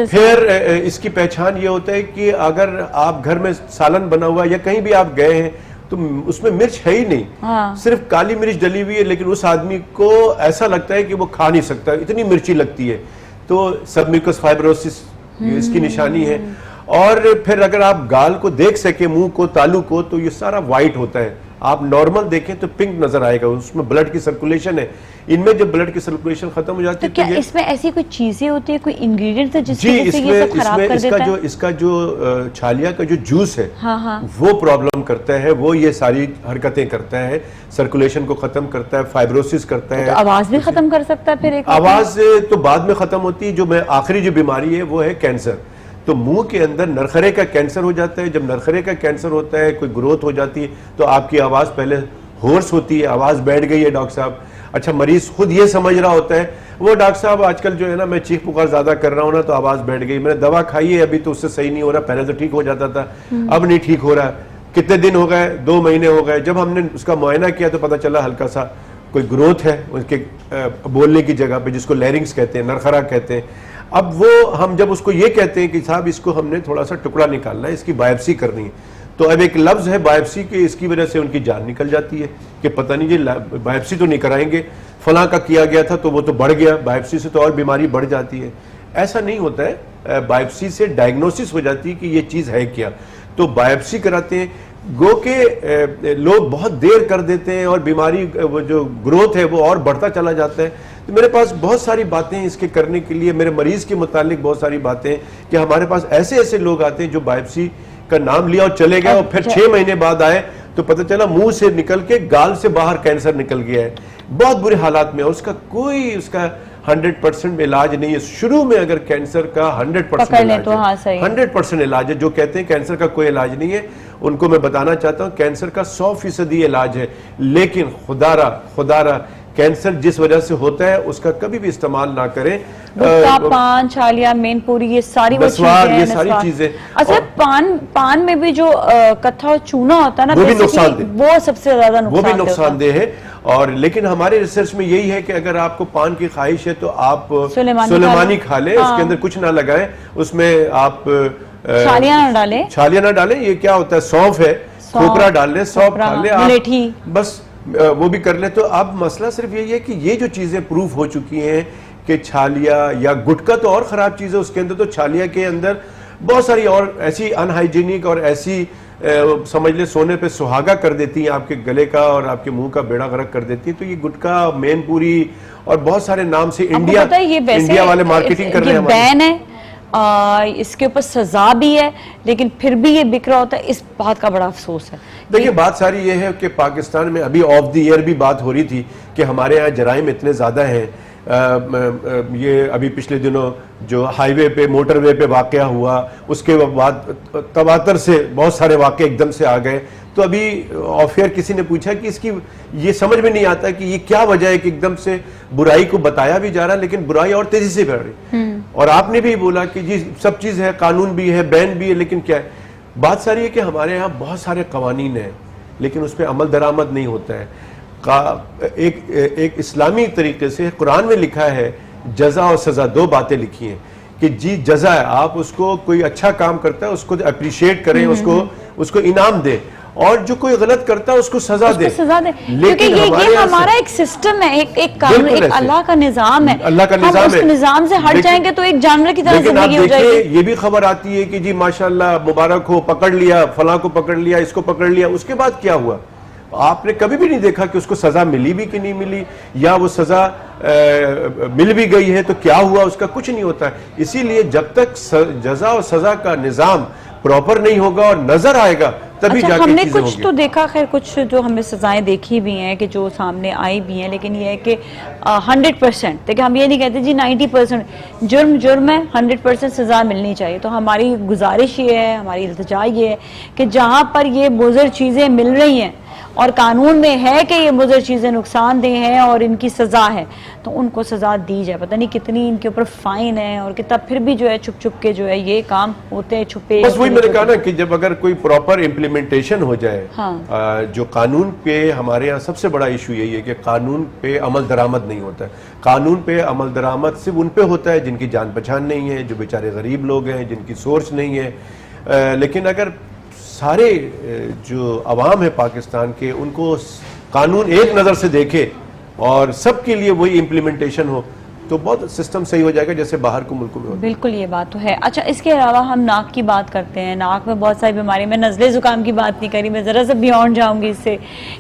फिर इसकी पहचान ये होता है कि अगर आप घर में सालन बना हुआ या कहीं भी आप गए हैं तो उसमें मिर्च है ही नहीं, सिर्फ काली मिर्च डली हुई है, लेकिन उस आदमी को ऐसा लगता है कि वो खा नहीं सकता, इतनी मिर्ची लगती है। तो सब म्यूकस फाइब्रोसिस इसकी निशानी है। और फिर अगर आप गाल को देख सके, मुंह को, तालू को, तो ये सारा वाइट होता है। आप नॉर्मल देखें तो पिंक नजर आएगा, उसमें ब्लड की सर्कुलेशन है। इनमें जब ब्लड की सर्कुलेशन खत्म हो जाती है तो क्या इसमें ऐसी कोई चीजें होती है, कोई इंग्रेडिएंट है जिसकी वजह से ये सब खराब कर देता है? इसका जो छालिया का जो जूस है, वो प्रॉब्लम करता है, वो ये सारी हरकतें करता है, सर्कुलेशन को खत्म करता है, फाइब्रोसिस करता है। तो आवाज भी खत्म कर सकता है फिर? एक आवाज तो बाद में खत्म होती है। जो आखिरी जो बीमारी है वो है कैंसर। तो मुंह के अंदर नरखरे का कैंसर हो जाता है। जब नरखरे का कैंसर होता है, कोई ग्रोथ हो जाती है, तो आपकी आवाज़ पहले होर्स होती है, आवाज़ बैठ गई है डॉक्टर साहब। अच्छा, मरीज खुद ये समझ रहा होता है, वो डॉक्टर साहब आजकल जो है ना, मैं चीख पुकार ज़्यादा कर रहा हूँ ना, तो आवाज़ बैठ गई, मैंने दवा खाई है अभी तो उससे सही नहीं हो रहा, पहले तो ठीक हो जाता था, अब नहीं ठीक हो रहा। कितने दिन हो गए? 2 महीने हो गए। जब हमने उसका मुआयना किया तो पता चला हल्का सा कोई ग्रोथ है उनके बोलने की जगह पे, जिसको लैरिंग्स कहते हैं, नरखरा कहते हैं। अब वो हम जब उसको ये कहते हैं कि साहब इसको हमने थोड़ा सा टुकड़ा निकालना है, इसकी बायोप्सी करनी है, तो अब एक लफ्ज़ है बायोप्सी के, इसकी वजह से उनकी जान निकल जाती है कि पता नहीं ये बायोप्सी तो नहीं कराएंगे, फलां का किया गया था तो वो तो बढ़ गया, बायोप्सी से तो और बीमारी बढ़ जाती है। ऐसा नहीं होता है, बायोप्सी से डायग्नोसिस हो जाती है कि ये चीज़ है क्या, तो बायोप्सी कराते हैं। गो के लोग बहुत देर कर देते हैं और बीमारी वो जो ग्रोथ है वो और बढ़ता चला जाता है। तो मेरे पास बहुत सारी बातें हैं इसके करने के लिए, मेरे मरीज के मुतालिक बहुत सारी बातें हैं कि हमारे पास ऐसे ऐसे लोग आते हैं जो बायोप्सी का नाम लिया और चले गए और फिर 6 महीने बाद आए तो पता चला मुंह से निकल के गाल से बाहर कैंसर निकल गया है, बहुत बुरे हालात में, और उसका कोई उसका 100% इलाज नहीं है। शुरू में अगर कैंसर का 100% इलाज तो हाँ, सही। 100% इलाज है, जो कहते हैं कैंसर का कोई इलाज नहीं है, उनको मैं बताना चाहता हूँ कैंसर का 100% इलाज है। लेकिन खुदारा कैंसर जिस वजह से होता है उसका कभी भी इस्तेमाल ना करें। गुटखा, पान, छालिया, मेनपुरी, ये सारी वो चीजें हैं, ये सारी चीजें। अच्छा, पान में भी जो कत्था और चूना होता है ना, वो भी नुकसानदेह, वो सबसे ज्यादा वो भी नुकसानदेह है। और लेकिन हमारे रिसर्च में यही है कि अगर आपको पान की ख्वाहिश है तो आप सुलेमानी खा लें, इसके अंदर कुछ ना लगाएं, उसमें आप छालिया ना डालें। ये क्या होता है, सौंफ है, खोपरा डाल लें, सौंफ खा लें आप, बस वो भी कर ले। तो अब मसला सिर्फ यही है कि ये जो चीजें प्रूफ हो चुकी हैं कि छालिया या गुटखा तो और खराब चीज है, उसके अंदर तो छालिया के अंदर बहुत सारी और ऐसी अनहाइजीनिक और ऐसी समझ ले सोने पे सुहागा कर देती हैं, आपके गले का और आपके मुंह का बेड़ा गर्क कर देती है। तो ये गुटखा, मेनपुरी और बहुत सारे नाम से इंडिया वाले मार्केटिंग कर रहे हैं। बैन है, इसके ऊपर सजा भी है, लेकिन फिर भी ये बिक रहा होता है, इस बात का बड़ा अफसोस है। देखिए बात सारी ये है कि पाकिस्तान में अभी ऑफ द ईयर भी बात हो रही थी कि हमारे यहाँ जराइम इतने ज़्यादा हैं। ये अभी पिछले दिनों जो हाईवे पे, मोटरवे पे वाक़या हुआ, उसके बाद तवातर से बहुत सारे वाक़े एकदम से आ गए। तो अभी ऑफ ईयर किसी ने पूछा कि इसकी ये समझ में नहीं आता कि ये क्या वजह है कि एकदम से बुराई को बताया भी जा रहा है लेकिन बुराई और तेजी से बढ़ रही। और आपने भी बोला कि जी सब चीज़ है, कानून भी है, बैन भी है, लेकिन क्या है, बात सारी है कि हमारे यहाँ बहुत सारे कवानीन हैं लेकिन उस पर अमल दरामद नहीं होता है। एक इस्लामी तरीके से कुरान में लिखा है, जजा और सजा, दो बातें लिखी हैं कि जी जजा है, आप उसको कोई अच्छा काम करता है उसको अप्रिशिएट करें, उसको इनाम दे, और जो कोई गलत करता है उसको सजा दे। क्योंकि ये हमारा एक सिस्टम है, एक कानून, एक अल्लाह का निजाम है। अल्लाह का निजाम है, निजाम से हट जाएंगे तो एक जानवर की तरह जिंदगी हो जाएगी। ये भी खबर आती है कि जी माशाल्लाह मुबारक हो, पकड़ लिया, फलां को पकड़ लिया, इसको पकड़ लिया, उसके बाद क्या हुआ? आपने कभी भी नहीं देखा कि उसको सजा मिली भी कि नहीं मिली, या वो सजा मिल भी गई है तो क्या हुआ, उसका कुछ नहीं होता। इसीलिए जब तक जजा और सजा का निजाम प्रॉपर नहीं होगा और नजर आएगा तभी अच्छा, जाके हमने चीजें कुछ होंगी। तो देखा, खैर कुछ जो हमने सजाएं देखी भी हैं कि जो सामने आई भी हैं, लेकिन ये है कि 100%, देखिए हम ये नहीं कहते जी 90% जुर्म है, 100% सजा मिलनी चाहिए। तो हमारी गुजारिश ये है, हमारी इल्तिजा ये है कि जहाँ पर ये मुज़र चीज़ें मिल रही हैं और कानून में है कि ये मुज़र चीज़ें नुकसानदेह हैं और इनकी सज़ा है, तो उनको सज़ा दी जाए। पता नहीं कितनी इनके ऊपर फाइन है और कितना फिर भी जो है छुप छुप के जो है ये काम होते हैं, छुपे। बस वही मैंने कहा ना कि जब अगर कोई प्रॉपर इम्प्लीमेंटेशन हो जाए, हाँ। जो कानून पे हमारे यहाँ सबसे बड़ा इशू यही है कि कानून पे अमल दरामद नहीं होता है। कानून पे अमल दरामद सिर्फ उन पे होता है जिनकी जान पहचान नहीं है, जो बेचारे गरीब लोग हैं, जिनकी सोर्स नहीं है। लेकिन अगर सारे जो अवाम है पाकिस्तान के, उनको कानून एक नज़र से देखे और सबके लिए वही इम्प्लीमेंटेशन हो तो बहुत सिस्टम सही हो जाएगा जैसे बाहर को मुल्कों में होता है। बिल्कुल, ये बात तो है। अच्छा, इसके अलावा हम नाक की बात करते हैं, नाक में बहुत सारी बीमारी, मैं नज़ले ज़ुकाम की बात नहीं करी, मैं ज़रा सा बियॉन्ड जाऊंगी इससे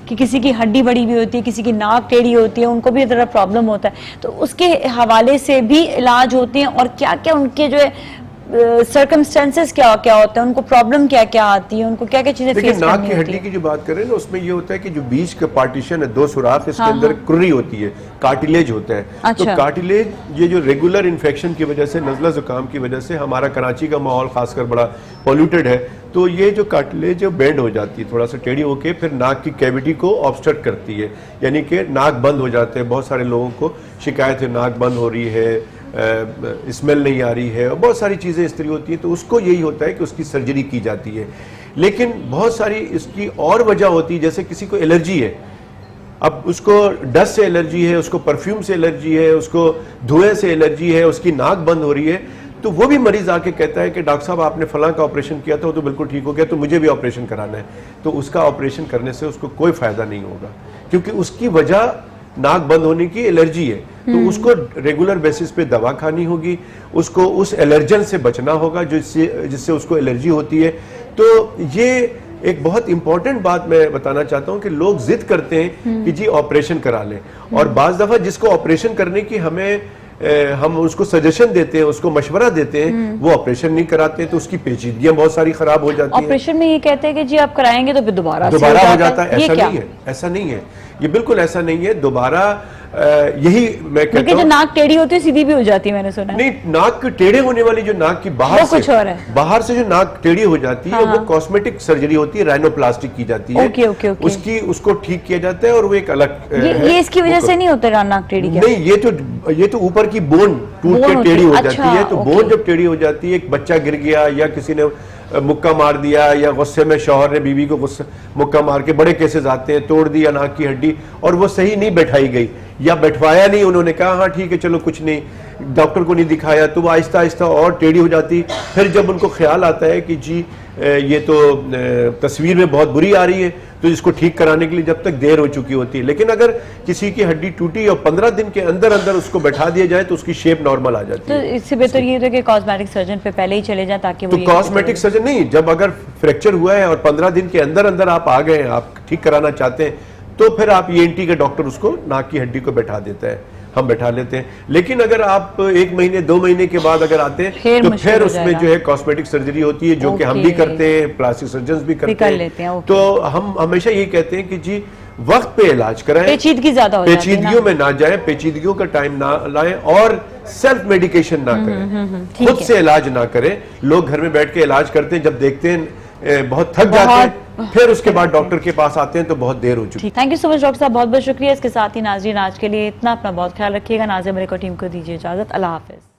कि किसी की हड्डी बड़ी भी होती है, किसी की नाक टेढ़ी होती है, उनको भी ज़रा प्रॉब्लम होता है, तो उसके हवाले से भी इलाज होते हैं और क्या क्या उनके जो है सर्कमस्टेंसेस क्या होते हैं, उनको प्रॉब्लम क्या क्या आती है, उनको क्या क्या चीजें फेस करनी होती है। नाक की हड्डी की जो बात करें ना, उसमें ये होता है कि जो बीच का पार्टीशन है, दो सुराख, इसके अंदर कुर्री होती है, कार्टिलेज होता है। अच्छा। तो कार्टिलेज, ये जो रेगुलर इन्फेक्शन की वजह से, नज़ला जुकाम की वजह से, हमारा कराची का माहौल खासकर बड़ा पॉल्यूटेड है, तो ये जो कार्टिलेज बेंड हो जाती है, थोड़ा सा टेढ़ी होके फिर नाक की कैविटी को ऑब्स्ट्रक्ट करती है, यानी कि नाक बंद हो जाते हैं। बहुत सारे लोगों को शिकायत है नाक बंद हो रही है, स्मेल नहीं आ रही है, और बहुत सारी चीज़ें इस तरह होती हैं, तो उसको यही होता है कि उसकी सर्जरी की जाती है। लेकिन बहुत सारी इसकी और वजह होती है, जैसे किसी को एलर्जी है, अब उसको डस्ट से एलर्जी है, उसको परफ्यूम से एलर्जी है, उसको धुएं से एलर्जी है, उसकी नाक बंद हो रही है, तो वो भी मरीज आके कहता है कि डॉक्टर साहब आपने फलां का ऑपरेशन किया था वो तो बिल्कुल ठीक हो गया, तो मुझे भी ऑपरेशन कराना है। तो उसका ऑपरेशन करने से उसको कोई फायदा नहीं होगा, क्योंकि उसकी वजह नाक बंद होने की एलर्जी है। तो उसको रेगुलर बेसिस पे दवा खानी होगी, उसको उस एलर्जन से बचना होगा जिससे उसको एलर्जी होती है। तो ये एक बहुत इंपॉर्टेंट बात मैं बताना चाहता हूं कि लोग जिद करते हैं कि जी ऑपरेशन करा लें, और बाज दफा जिसको ऑपरेशन करने की हम उसको सजेशन देते हैं, उसको मशवरा देते हैं, वो ऑपरेशन नहीं कराते, तो उसकी पेचीदगियां बहुत सारी खराब हो जाती हैं। ऑपरेशन में ये कहते हैं कि जी आप कराएंगे तो फिर दोबारा हो जाता है। ऐसा नहीं है, ऐसा नहीं है, ये बिल्कुल ऐसा नहीं है। दोबारा यही मैं कहता हूँ, जो नाक टेढ़ी होती है सीधी भी हो जाती है, मैंने सुना है। नहीं, नाक के टेढ़े होने वाली जो नाक की बाहर से जो नाक टेढ़ी हो जाती है, वो कॉस्मेटिक सर्जरी होती है, राइनोप्लास्टिक की जाती है। उसको ठीक किया जाता है, और वो एक अलग ये इसकी वजह से नहीं होता नाक टेढ़ी? नहीं, ये तो ऊपर की बोन टूट के टेढ़ी हो जाती है। तो बोन जब टेढ़ी हो जाती है, एक बच्चा गिर गया या किसी ने मुक्का मार दिया, या गुस्से में शौहर ने बीवी को मुक्का मार के, बड़े केसेस आते हैं, तोड़ दिया नाक की हड्डी और वो सही नहीं बैठाई गई या बैठवाया नहीं, उन्होंने कहा हाँ ठीक है चलो कुछ नहीं, डॉक्टर को नहीं दिखाया, तो वो आहिस्ता आहिस्ता और टेढ़ी हो जाती। फिर जब उनको ख्याल आता है कि जी ये तो तस्वीर में बहुत बुरी आ रही है, तो इसको ठीक कराने के लिए जब तक देर हो चुकी होती है। लेकिन अगर किसी की हड्डी टूटी और 15 दिन के अंदर अंदर उसको बैठा दिया जाए तो उसकी शेप नॉर्मल आ जाती है। तो इससे बेहतर ये है कि कॉस्मेटिक सर्जन पे पहले ही चले जाएं, ताकि वो तो कॉस्मेटिक सर्जन नहीं, जब अगर फ्रैक्चर हुआ है और 15 दिन के अंदर अंदर आप आ गए, आप ठीक कराना चाहते हैं, तो फिर आप ENT के डॉक्टर उसको नाक की हड्डी को बैठा देता है, हम बैठा लेते हैं। लेकिन अगर आप 1 महीने 2 महीने के बाद अगर आते हैं तो फिर उसमें जो है कॉस्मेटिक सर्जरी होती है, जो कि हम भी करते हैं, प्लास्टिक सर्जन भी करते हैं। तो हम हमेशा यही कहते हैं कि जी वक्त पे इलाज कराएं, पेचीदगी ज्यादा हो जाती है, पेचीदगियों में ना जाएं, पेचीदगियों का टाइम ना लाएं, और सेल्फ मेडिकेशन ना करें, खुद से इलाज ना करें। लोग घर में बैठ के इलाज करते हैं, जब देखते हैं बहुत थक जाते हैं, फिर उसके बाद डॉक्टर के पास आते हैं तो बहुत देर हो चुकी है। Thank you so much doctor साहब, बहुत बहुत शुक्रिया। इसके साथ ही नाज़रीन आज के लिए इतना, अपना बहुत ख्याल रखिएगा। नाज़िम मलिक और टीम को दीजिए इजाजत। अल्लाह हाफिज।